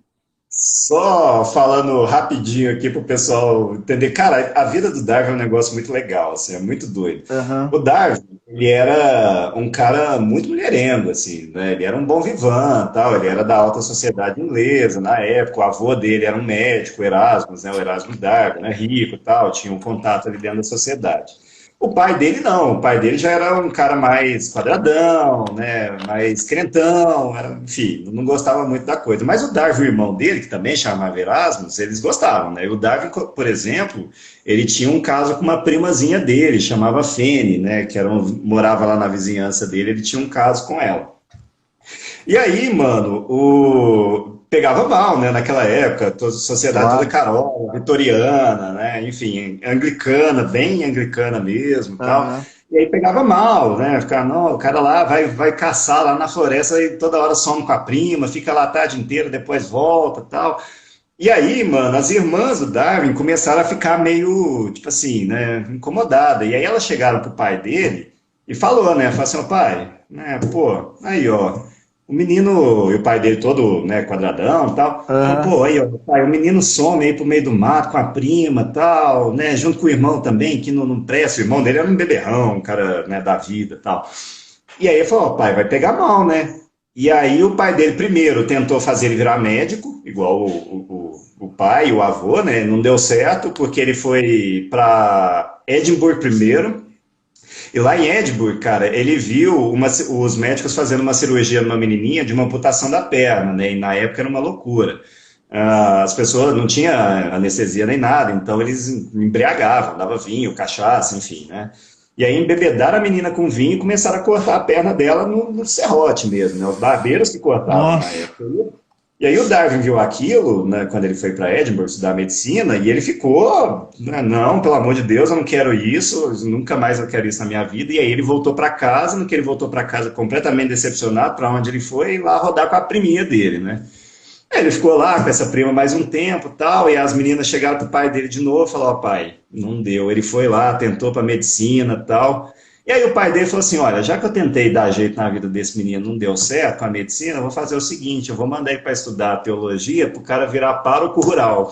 só falando rapidinho aqui pro pessoal entender, cara, a vida do Darwin é um negócio muito legal, assim, é muito doido. Aham. O Darwin, ele era um cara muito mulherengo, assim, né? Ele era um bom vivan, tal, ele era da alta sociedade inglesa na época, o avô dele era um médico, o Erasmus, né? O Erasmus Darwin, né? Rico, e tal, tinha um contato ali dentro da sociedade. O pai dele não, o pai dele já era um cara mais quadradão, né, mais crentão, enfim, não gostava muito da coisa. Mas o Darwin, o irmão dele, que também chamava Erasmus, eles gostavam, né? E o Darwin, por exemplo, ele tinha um caso com uma primazinha dele, chamava Fanny, né, que morava lá na vizinhança dele, ele tinha um caso com ela. E aí, mano, pegava mal, né, naquela época, toda a sociedade toda Claro. carola, vitoriana, né, enfim, anglicana, bem anglicana mesmo, e tal. Aham. E aí pegava mal, né? Ficava, não, o cara lá vai caçar lá na floresta e toda hora some com a prima, fica lá a tarde inteira, depois volta e tal. E aí, mano, as irmãs do Darwin começaram a ficar meio, tipo assim, né, incomodadas. E aí elas chegaram pro pai dele e falou, né, falou assim, ó, pai, né, pô, aí, ó, o menino, e o pai dele todo, né, quadradão e tal, falou, Aham. pô, aí, ó, pai, o menino some aí pro meio do mato com a prima e tal, né, junto com o irmão também, que não presta, o irmão dele era um beberrão, um cara, né, da vida e tal. E aí ele falou, ó, pai, vai pegar mal, né? E aí o pai dele primeiro tentou fazer ele virar médico, igual o pai, o avô, né? Não deu certo, porque ele foi para Edimburgo primeiro. E lá em Edimburgo, cara, ele viu os médicos fazendo uma cirurgia numa menininha de uma amputação da perna, né? E na época era uma loucura. As pessoas não tinham anestesia nem nada, então eles embriagavam, dava vinho, cachaça, enfim, né? E aí embebedaram a menina com vinho e começaram a cortar a perna dela no serrote mesmo, né? Os barbeiros que cortavam na Nossa. época. E aí o Darwin viu aquilo, né, quando ele foi para Edinburgh estudar medicina, e ele ficou, né, não, pelo amor de Deus, eu não quero isso, nunca mais eu quero isso na minha vida. E aí ele voltou para casa, no que ele voltou para casa completamente decepcionado, para onde ele foi, lá rodar com a priminha dele, né? Aí ele ficou lá com essa prima mais um tempo, tal, e as meninas chegaram pro pai dele de novo, falou, ó, pai, não deu. Ele foi lá, tentou para medicina, tal. E aí o pai dele falou assim, olha, já que eu tentei dar jeito na vida desse menino, não deu certo com a medicina, eu vou fazer o seguinte, eu vou mandar ele para estudar teologia para o cara virar pároco rural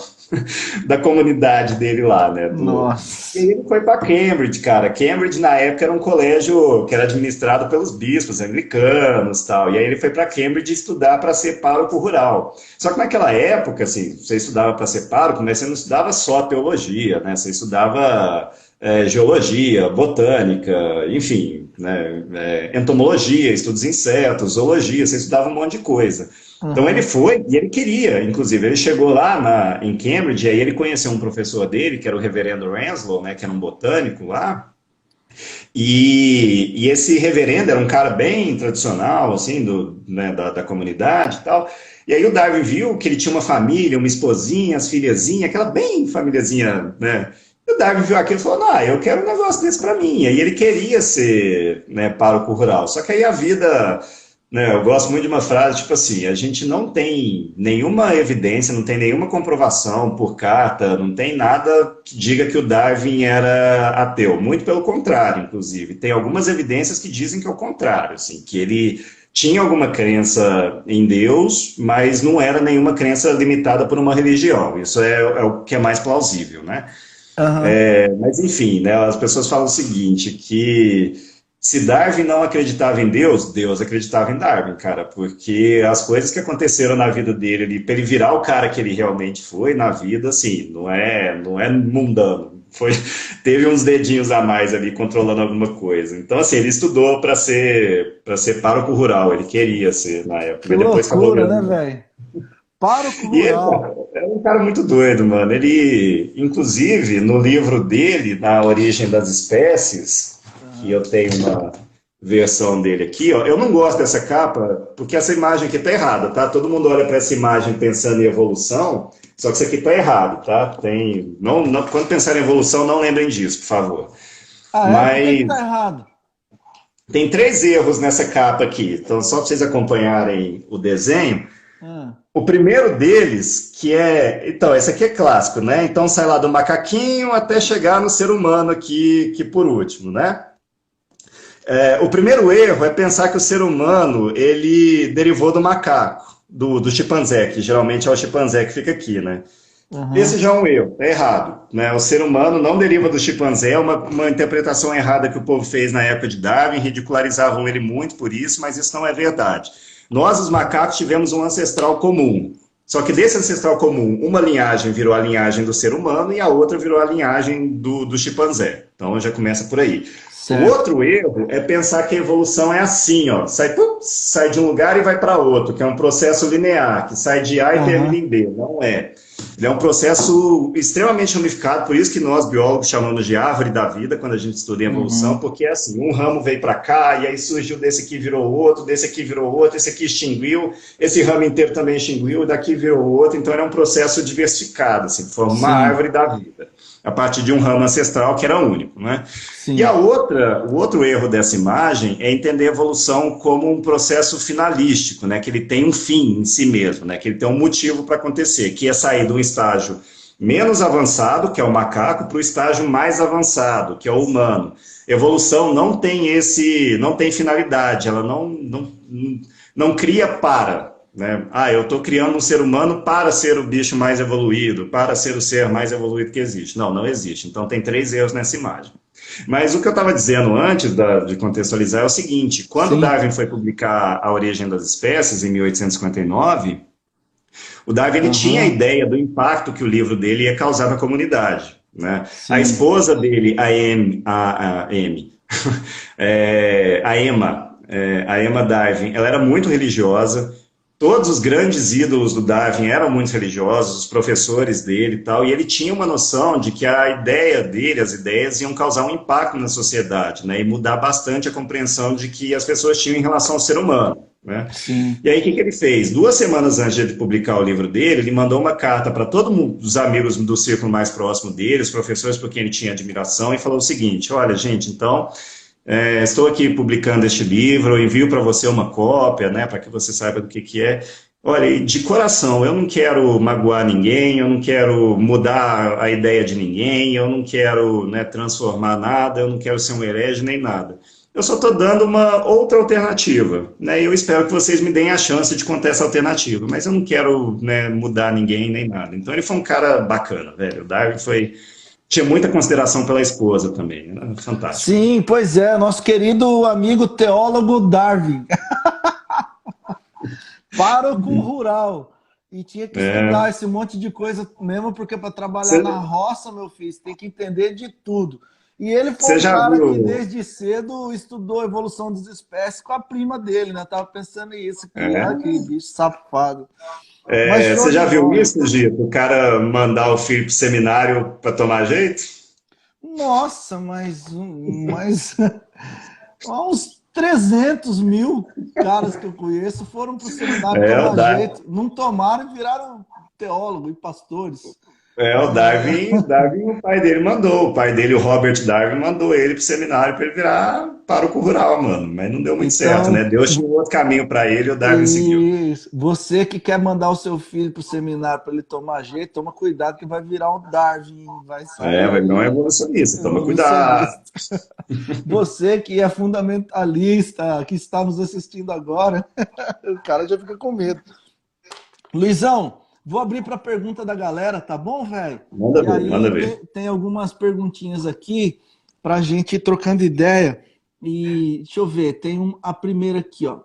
da comunidade dele lá, né? E Nossa. aí ele foi para Cambridge, cara. Cambridge na época era um colégio que era administrado pelos bispos anglicanos, tal. E aí ele foi para Cambridge estudar para ser pároco rural. Só que naquela época, assim, você estudava para ser pároco, mas você não estudava só teologia, né? Você estudava geologia, botânica, enfim, né, entomologia, estudos de insetos, zoologia, você estudava um monte de coisa. Então ele Aham. foi e ele queria, inclusive, ele chegou lá em Cambridge, e aí ele conheceu um professor dele, que era o reverendo Renslow, né, que era um botânico lá, e esse reverendo era um cara bem tradicional, assim, né, da comunidade e tal. E aí o Darwin viu que ele tinha uma família, uma esposinha, as filhazinhas, aquela bem famíliazinha, né? E o Darwin viu aquilo e falou, não, eu quero um negócio desse para mim. E aí ele queria ser, né, pároco rural. Só que aí a vida, né, eu gosto muito de uma frase, tipo assim, a gente não tem nenhuma evidência, não tem nenhuma comprovação por carta, não tem nada que diga que o Darwin era ateu. Muito pelo contrário, inclusive. Tem algumas evidências que dizem que é o contrário, assim, que ele tinha alguma crença em Deus, mas não era nenhuma crença limitada por uma religião. Isso é o que é mais plausível, né? Aham. Mas enfim, né, as pessoas falam o seguinte, que se Darwin não acreditava em Deus, Deus acreditava em Darwin, cara, porque as coisas que aconteceram na vida dele, para ele virar o cara que ele realmente foi na vida, assim, não é mundano. Teve uns dedinhos a mais ali controlando alguma coisa. Então, assim, ele estudou para ser pároco rural, ele queria ser na época, Que mas depois acabou loucura, né, virando. velho? Pároco E ele, cara, rural. é um cara muito doido, mano. Ele, inclusive, no livro dele, Na Origem das Espécies, que eu Aham. tenho uma versão dele aqui, ó, eu não gosto dessa capa, porque essa imagem aqui tá errada, tá? Todo mundo olha para essa imagem pensando em evolução, só que isso aqui tá errado, tá? Quando pensar em evolução, não lembrem disso, por favor. Ah, é? Por que que Mas tá errado? tem três erros nessa capa aqui, então só para vocês acompanharem o desenho. Ah, O primeiro deles, que é. Então, esse aqui é clássico, né? Então sai lá do macaquinho até chegar no ser humano aqui, que por último, né? O primeiro erro é pensar que o ser humano ele derivou do macaco, do chimpanzé, que geralmente é o chimpanzé que fica aqui, né? Esse aham. já é um erro, é errado. Né? O ser humano não deriva do chimpanzé, é uma interpretação errada que o povo fez na época de Darwin, ridicularizavam ele muito por isso, mas isso não é verdade. Nós, os macacos, tivemos um ancestral comum. Só que desse ancestral comum, uma linhagem virou a linhagem do ser humano e a outra virou a linhagem do chimpanzé. Então já começa por aí. O Certo. outro erro é pensar que a evolução é assim, ó, sai de um lugar e vai para outro, que é um processo linear, que sai de A e termina Aham. em B. Não é. Ele é um processo extremamente ramificado, por isso que nós, biólogos, chamamos de árvore da vida, quando a gente estuda em evolução, Uhum. porque é assim, um ramo veio para cá, e aí surgiu desse aqui virou outro, desse aqui virou outro, esse aqui extinguiu, esse ramo inteiro também extinguiu, daqui virou outro, então ele é um processo diversificado, assim, forma uma Sim. árvore da vida. a partir de um ramo ancestral que era único, né? Sim. E o outro erro dessa imagem é entender a evolução como um processo finalístico, né? Que ele tem um fim em si mesmo, né? Que ele tem um motivo para acontecer, que é sair de um estágio menos avançado, que é o macaco, para o estágio mais avançado, que é o humano. Evolução não tem finalidade, ela não cria para, né? Eu estou criando um ser humano para ser o bicho mais evoluído, para ser o ser mais evoluído que existe. Não, não existe. Então tem 3 erros nessa imagem. Mas o que eu estava dizendo antes de contextualizar é o seguinte, quando Sim. Darwin foi publicar A Origem das Espécies, em 1859, o Darwin ele tinha a ideia do impacto que o livro dele ia causar na comunidade, né? A esposa dele, a Emma Darwin, ela era muito religiosa. Todos os grandes ídolos do Darwin eram muito religiosos, os professores dele e tal, e ele tinha uma noção de que a ideia dele, as ideias, iam causar um impacto na sociedade, né? E mudar bastante a compreensão de que as pessoas tinham em relação ao ser humano. Né? Sim. E aí, o que ele fez? 2 semanas antes de publicar o livro dele, ele mandou uma carta para todos os amigos do círculo mais próximo dele, os professores por quem ele tinha admiração, e falou o seguinte: olha, gente, então, estou aqui publicando este livro, eu envio para você uma cópia, né, para que você saiba do que é. Olha, de coração, eu não quero magoar ninguém, eu não quero mudar a ideia de ninguém, eu não quero, né, transformar nada, eu não quero ser um herege nem nada. Eu só estou dando uma outra alternativa, né? E eu espero que vocês me deem a chance de contar essa alternativa, mas eu não quero, né, mudar ninguém nem nada. Então ele foi um cara bacana, velho. O Darwin tinha muita consideração pela esposa também, né? Fantástico. Sim, pois é, nosso querido amigo teólogo Darwin. Pároco rural. E tinha que estudar esse monte de coisa mesmo, porque para trabalhar na roça, meu filho, você tem que entender de tudo. E ele foi um cara que desde cedo estudou a evolução das espécies com a prima dele, né? Eu tava pensando nisso, que bicho safado. Você já viu isso, Gito? O cara mandar o filho pro seminário para tomar jeito? Nossa, mas uns 300 mil caras que eu conheço foram pro seminário tomar jeito. Não tomaram e viraram teólogos e pastores. O Darwin, o pai dele mandou. O pai dele, o Robert Darwin, mandou ele pro seminário para ele virar pároco rural, mano. Mas não deu muito certo, né? Deus tinha outro caminho para ele e o Darwin seguiu. Você que quer mandar o seu filho pro seminário para ele tomar jeito, toma cuidado que vai virar um Darwin. Vai virar um evolucionista, toma cuidado. Você que é fundamentalista, que está nos assistindo agora, o cara já fica com medo. Luizão, vou abrir para a pergunta da galera, tá bom, velho? Manda ver. Tem algumas perguntinhas aqui para a gente ir trocando ideia. E deixa eu ver, tem a primeira aqui, ó.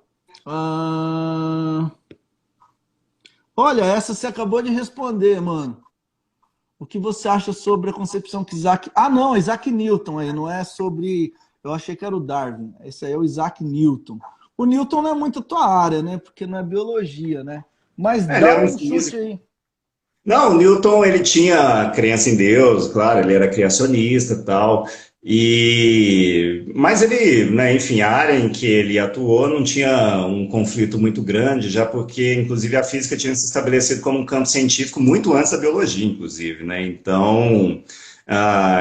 Olha, essa você acabou de responder, mano. O que você acha sobre a concepção que Isaac... não, Isaac Newton aí, não é sobre... Eu achei que era o Darwin. Esse aí é o Isaac Newton. O Newton não é muito a tua área, né? Porque não é biologia, né? Mas dá um chute aí. Não, o Newton, ele tinha crença em Deus, claro, ele era criacionista e tal, mas ele, né, enfim, a área em que ele atuou não tinha um conflito muito grande, já porque, inclusive, a física tinha se estabelecido como um campo científico muito antes da biologia, inclusive, né, então...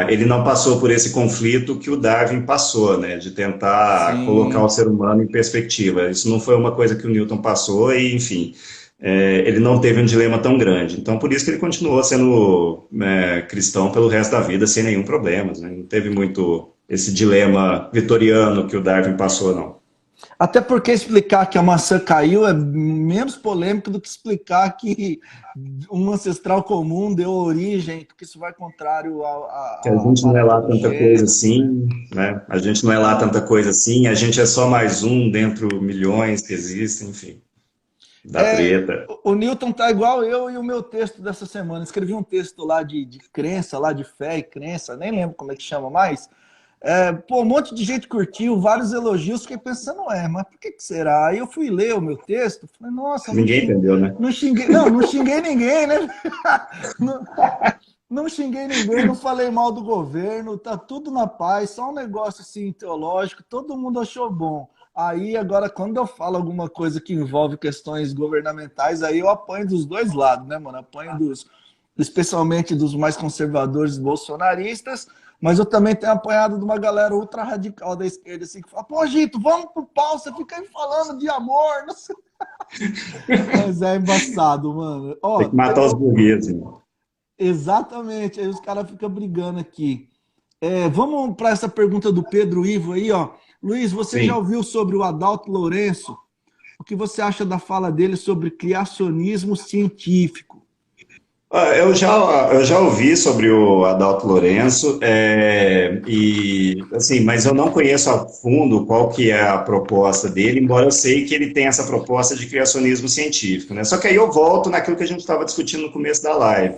ele não passou por esse conflito que o Darwin passou, né, de tentar colocar o ser humano em perspectiva. Isso não foi uma coisa que o Newton passou e, enfim, ele não teve um dilema tão grande. Então, por isso que ele continuou sendo cristão pelo resto da vida, sem nenhum problema, né? Não teve muito esse dilema vitoriano que o Darwin passou, não. Até porque explicar que a maçã caiu é menos polêmico do que explicar que um ancestral comum deu origem, porque isso vai contrário que a gente não é lá tanta coisa assim, né? A gente não é lá tanta coisa assim, a gente é só mais um dentro milhões que existem, enfim. Da treta. O Newton tá igual eu e o meu texto dessa semana. Escrevi um texto lá de crença, lá de fé e crença, nem lembro como é que chama mais. Um monte de gente curtiu, vários elogios, fiquei pensando, mas por que será? Aí eu fui ler o meu texto, falei, nossa... Ninguém entendeu, né? Não xinguei ninguém, né? Não xinguei ninguém, não falei mal do governo, tá tudo na paz, só um negócio assim teológico, todo mundo achou bom. Aí agora, quando eu falo alguma coisa que envolve questões governamentais, aí eu apanho dos dois lados, né, mano? Apanho dos especialmente dos mais conservadores bolsonaristas, mas eu também tenho apanhado de uma galera ultra radical da esquerda, assim, que fala, pô, Gito, vamos pro pau, você fica aí falando de amor, não sei. Mas é embaçado, mano. Ó, Tem que matar os burgueses, né? exatamente, aí os caras ficam brigando aqui. Vamos para essa pergunta do Pedro Ivo aí, ó. Luiz, você já Sim. ouviu sobre o Adalto Lourenço? O que você acha da fala dele sobre criacionismo científico? Eu já ouvi sobre o Adalto Lourenço, assim, mas eu não conheço a fundo qual que é a proposta dele, embora eu sei que ele tem essa proposta de criacionismo científico, né? Só que aí eu volto naquilo que a gente estava discutindo no começo da live.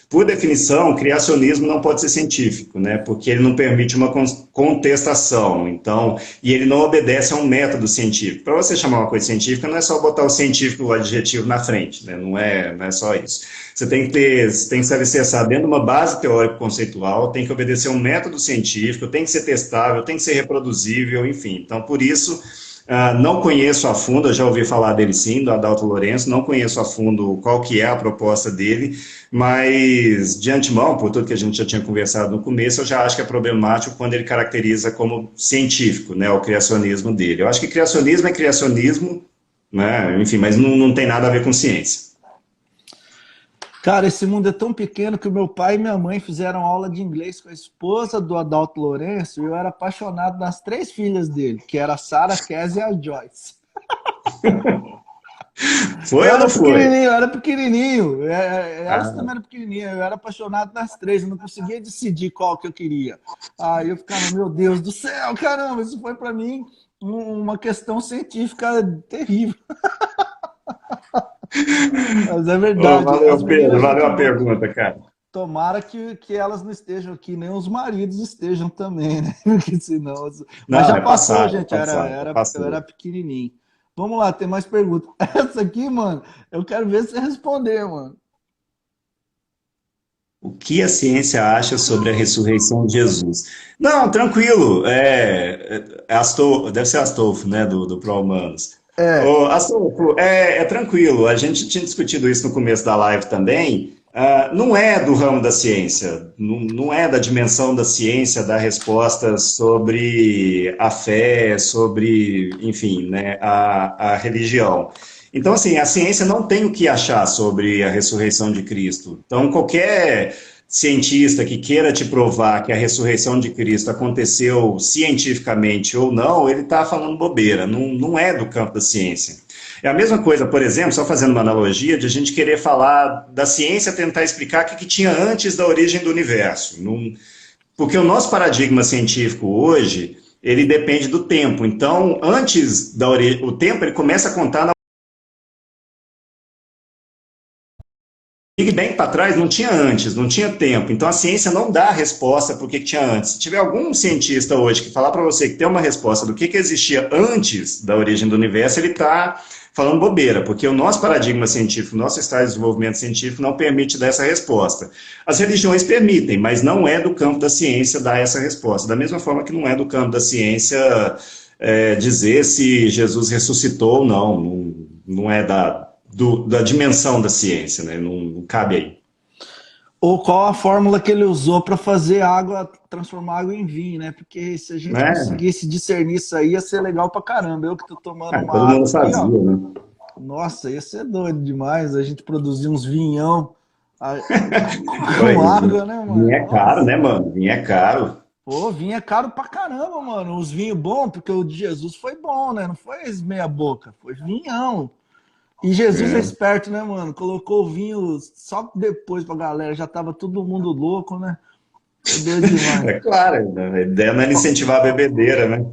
Por definição, criacionismo não pode ser científico, né? Porque ele não permite uma contestação, então, e ele não obedece a um método científico. Para você chamar uma coisa científica, não é só botar o científico, o adjetivo na frente, né? Não é só isso. Você tem que se alicerçar dentro de uma base teórico-conceitual, tem que obedecer a um método científico, tem que ser testável, tem que ser reproduzível, enfim. Então, por isso, não conheço a fundo, eu já ouvi falar dele sim, do Adalto Lourenço, não conheço a fundo qual que é a proposta dele, mas de antemão, por tudo que a gente já tinha conversado no começo, eu já acho que é problemático quando ele caracteriza como científico, né, o criacionismo dele. Eu acho que criacionismo é criacionismo, né, enfim, mas não tem nada a ver com ciência. Cara, esse mundo é tão pequeno que o meu pai e minha mãe fizeram aula de inglês com a esposa do Adalto Lourenço e eu era apaixonado nas 3 filhas dele, que era a Sarah, Kézia e a Joyce. Foi ou não foi? Eu era pequenininho. Elas também eram pequenininhas. Eu era apaixonado nas 3. Eu não conseguia decidir qual que eu queria. Aí eu ficava, meu Deus do céu, caramba, isso foi para mim uma questão científica terrível. Mas é verdade. Valeu, Pedro, valeu a muito pergunta, cara. Tomara que elas não estejam aqui, nem os maridos estejam também, né? Porque senão. Mas Não, já é passou, passado, gente. passou. Eu era pequenininho. Vamos lá, tem mais perguntas. Essa aqui, mano, eu quero ver você responder, mano. O que a ciência acha sobre a ressurreição de Jesus? Não, tranquilo. Deve ser Astolfo, né, do Pro-Humanos. É, Ô, Astolfo, é tranquilo. A gente tinha discutido isso no começo da live também. Não é do ramo da ciência, não é da dimensão da ciência dar respostas sobre a fé, sobre, enfim, né, a religião. Então, assim, a ciência não tem o que achar sobre a ressurreição de Cristo. Então, qualquer cientista que queira te provar que a ressurreição de Cristo aconteceu cientificamente ou não, ele está falando bobeira, não é do campo da ciência. É a mesma coisa, por exemplo, só fazendo uma analogia, de a gente querer falar da ciência, tentar explicar o que tinha antes da origem do universo. Porque o nosso paradigma científico hoje, ele depende do tempo. Então, antes da origem, o tempo ele começa a contar na Big Bang para trás não tinha antes, não tinha tempo. Então a ciência não dá a resposta para o que tinha antes. Se tiver algum cientista hoje que falar para você que tem uma resposta do que existia antes da origem do universo, ele está falando bobeira, porque o nosso paradigma científico, o nosso estado de desenvolvimento científico não permite dar essa resposta. As religiões permitem, mas não é do campo da ciência dar essa resposta. Da mesma forma que não é do campo da ciência dizer se Jesus ressuscitou ou não. Não é da dimensão da ciência, né? Não cabe aí. ou qual a fórmula que ele usou para fazer água, transformar água em vinho, né? Porque se a gente conseguisse discernir isso aí, ia ser legal pra caramba. Eu que tô tomando uma todo água mundo aqui, fazia, ó. né? Nossa, ia ser doido demais a gente produzir uns vinhão Oi, com água, né, mano? vinho é caro, né, mano? Vinho é caro. Pô, vinho é caro pra caramba, mano. Os vinhos bons, porque o de Jesus foi bom, né? Não foi meia boca, foi vinhão. E Jesus é esperto, né, mano? Colocou o vinho só depois pra galera, já tava todo mundo louco, né? É doido demais. É claro, a ideia não é incentivar a bebedeira, né?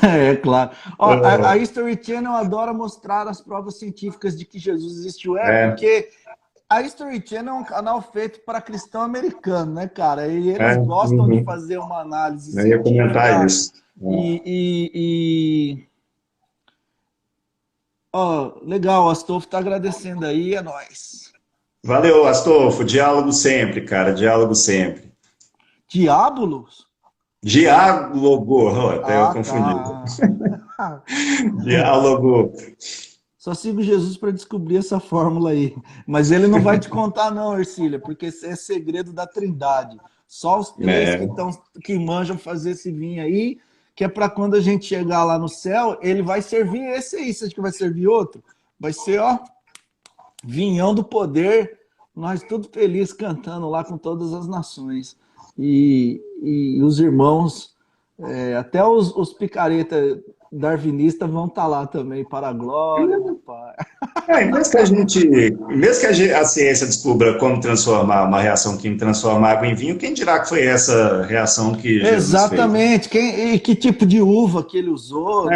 É claro. Ó, a History Channel adora mostrar as provas científicas de que Jesus existiu. Porque a History Channel é um canal feito para cristão americano, né, cara? E eles gostam de fazer uma análise Eu ia comentar isso. Ó, legal, o Astolfo tá agradecendo aí, é nóis. Valeu, Astolfo. Diálogo sempre, cara. Diálogo sempre. Diabolos? Diálogo. Até eu confundi. Tá. Diálogo. Só sigo Jesus para descobrir essa fórmula aí. Mas ele não vai te contar, não, Ercília, porque esse é segredo da Trindade. Só os três que manjam fazer esse vinho aí, que é para quando a gente chegar lá no céu, ele vai servir esse aí. Você acha que vai servir outro? Vai ser, ó, vinhão do poder, nós tudo felizes cantando lá com todas as nações. E os irmãos, até os picareta darwinistas vão estar lá também, para a glória do Pai. Mesmo que a ciência descubra como transformar uma reação química, transformar água em vinho, quem dirá que foi essa reação que Jesus fez? Exatamente. E que tipo de uva que ele usou? O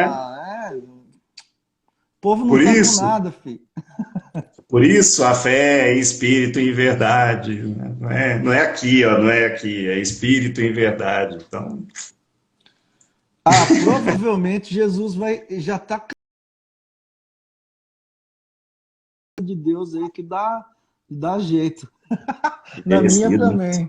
povo não tá com nada, filho. Por isso a fé é espírito em verdade. Não é aqui, ó, não é aqui, é espírito em verdade. Então... provavelmente Jesus já está de Deus aí que dá jeito. Na minha também.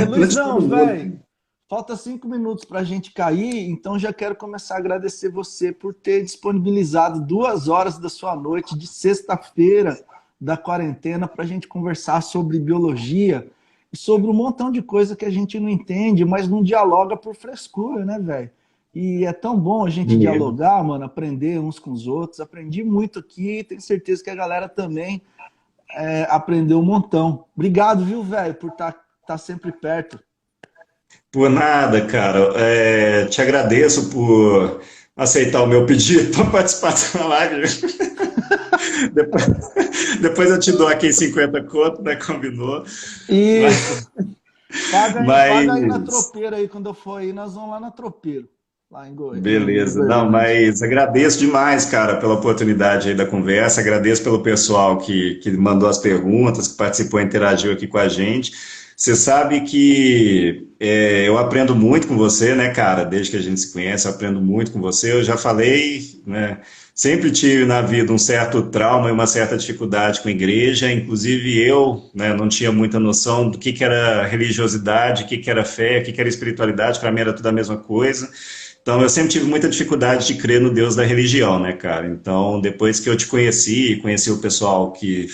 Luizão, velho, falta 5 minutos para a gente cair, então já quero começar a agradecer você por ter disponibilizado 2 horas da sua noite de sexta-feira da quarentena para a gente conversar sobre biologia e sobre um montão de coisa que a gente não entende, mas não dialoga por frescura, né, velho? E é tão bom a gente dialogar, mano, aprender uns com os outros. Aprendi muito aqui, tenho certeza que a galera também aprendeu um montão. Obrigado, viu, velho, por tá sempre perto. Por nada, cara. Te agradeço por aceitar o meu pedido para participar da live. depois eu te dou aqui 50 conto, né? Combinou. Isso. Paga aí na tropeira aí, quando eu for aí, nós vamos lá na tropeira. Lá em Goiás. Beleza, não, mas agradeço demais, cara, pela oportunidade aí da conversa, agradeço pelo pessoal que mandou as perguntas, que participou, interagiu aqui com a gente. Você sabe que eu aprendo muito com você, né, cara, desde que a gente se conhece, eu aprendo muito com você, eu já falei, né, sempre tive na vida um certo trauma e uma certa dificuldade com a igreja, inclusive eu, né, não tinha muita noção do que era religiosidade, o que era fé, o que era espiritualidade, para mim era tudo a mesma coisa. Então, eu sempre tive muita dificuldade de crer no Deus da religião, né, cara? Então, depois que eu te conheci o pessoal que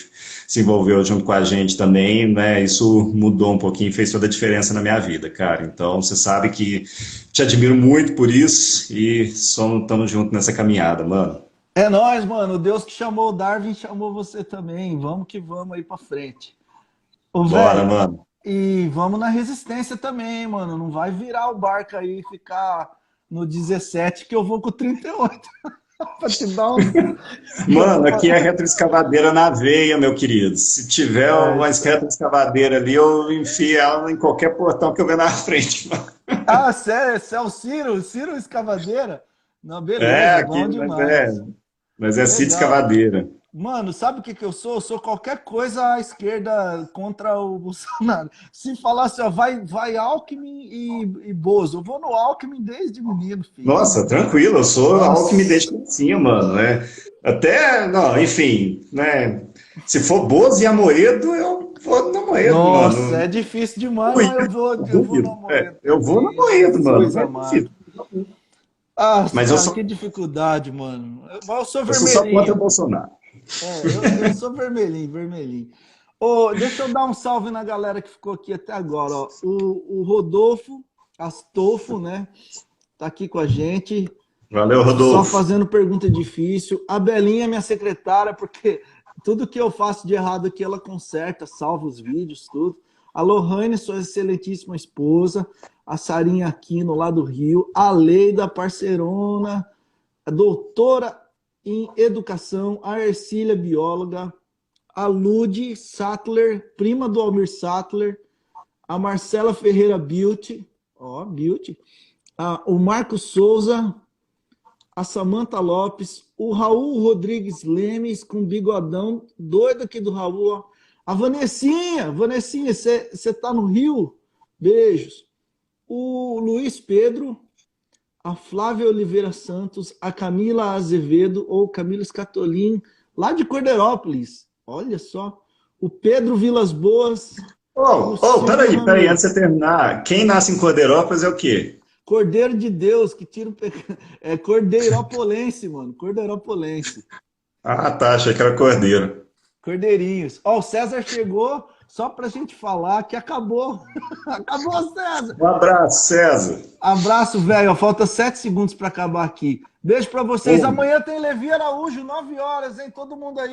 se envolveu junto com a gente também, né, isso mudou um pouquinho, fez toda a diferença na minha vida, cara. Então, você sabe que te admiro muito por isso e estamos juntos nessa caminhada, mano. É nóis, mano. O Deus que chamou o Darwin chamou você também. Vamos que vamos aí pra frente. Bora, mano. E vamos na resistência também, mano. Não vai virar o barco aí e ficar no 17 que eu vou com 38. Pra te dar um... Mano, aqui é retroescavadeira na veia, meu querido. Se tiver uma retroescavadeira ali, eu enfio ela em qualquer portão que eu ver na frente, mano. Sério? Esse é o Ciro Escavadeira? Não, beleza, bom demais. Mas é Ciro Escavadeira. Mano, sabe o que eu sou? Eu sou qualquer coisa à esquerda contra o Bolsonaro. Se falar assim, ó, vai Alckmin e Bozo. Eu vou no Alckmin desde menino, filho. Nossa, tranquilo, eu sou Alckmin desde criancinha, mano, né? Até, não, enfim, né? Se for Bozo e Amoedo, eu vou no Amoedo, mano. Nossa, é difícil demais, mas eu vou no Amoedo. Eu vou no Amoedo, mano. Mas que dificuldade, mano. Eu sou vermelhinho. Eu sou só contra o Bolsonaro. Eu sou vermelhinho. Deixa eu dar um salve na galera que ficou aqui até agora. Ó. O Rodolfo Astolfo, né? Tá aqui com a gente. Valeu, Rodolfo. Só fazendo pergunta difícil. A Belinha é minha secretária, porque tudo que eu faço de errado aqui ela conserta, salva os vídeos, tudo. A Lohane, sua excelentíssima esposa. A Sarinha Aquino, lá do Rio. A Leida, parceirona. A doutora em educação, a Ercília, bióloga, a Lude Sattler, prima do Almir Sattler, a Marcela Ferreira Beauty, o Marcos Souza, a Samanta Lopes, o Raul Rodrigues Lemes, com bigodão, doido aqui do Raul, ó. A Vanessinha, você tá no Rio? Beijos. O Luiz Pedro, a Flávia Oliveira Santos, a Camila Azevedo, ou Camila Scatolin, lá de Cordeirópolis. Olha só. O Pedro Vilas Boas. Peraí, antes de você terminar. Quem nasce em Cordeirópolis é o quê? Cordeiro de Deus, que tira o pecado. É Cordeirópolense, mano. Cordeirópolense. Ah, tá, achei que era cordeiro. Cordeirinhos. Ó, o César chegou só pra gente falar que acabou. Acabou, César. Um abraço, César. Abraço, velho. Falta 7 segundos pra acabar aqui. Beijo pra vocês. Ô, Amanhã tem Levi Araújo, 9 horas, hein? Todo mundo aí.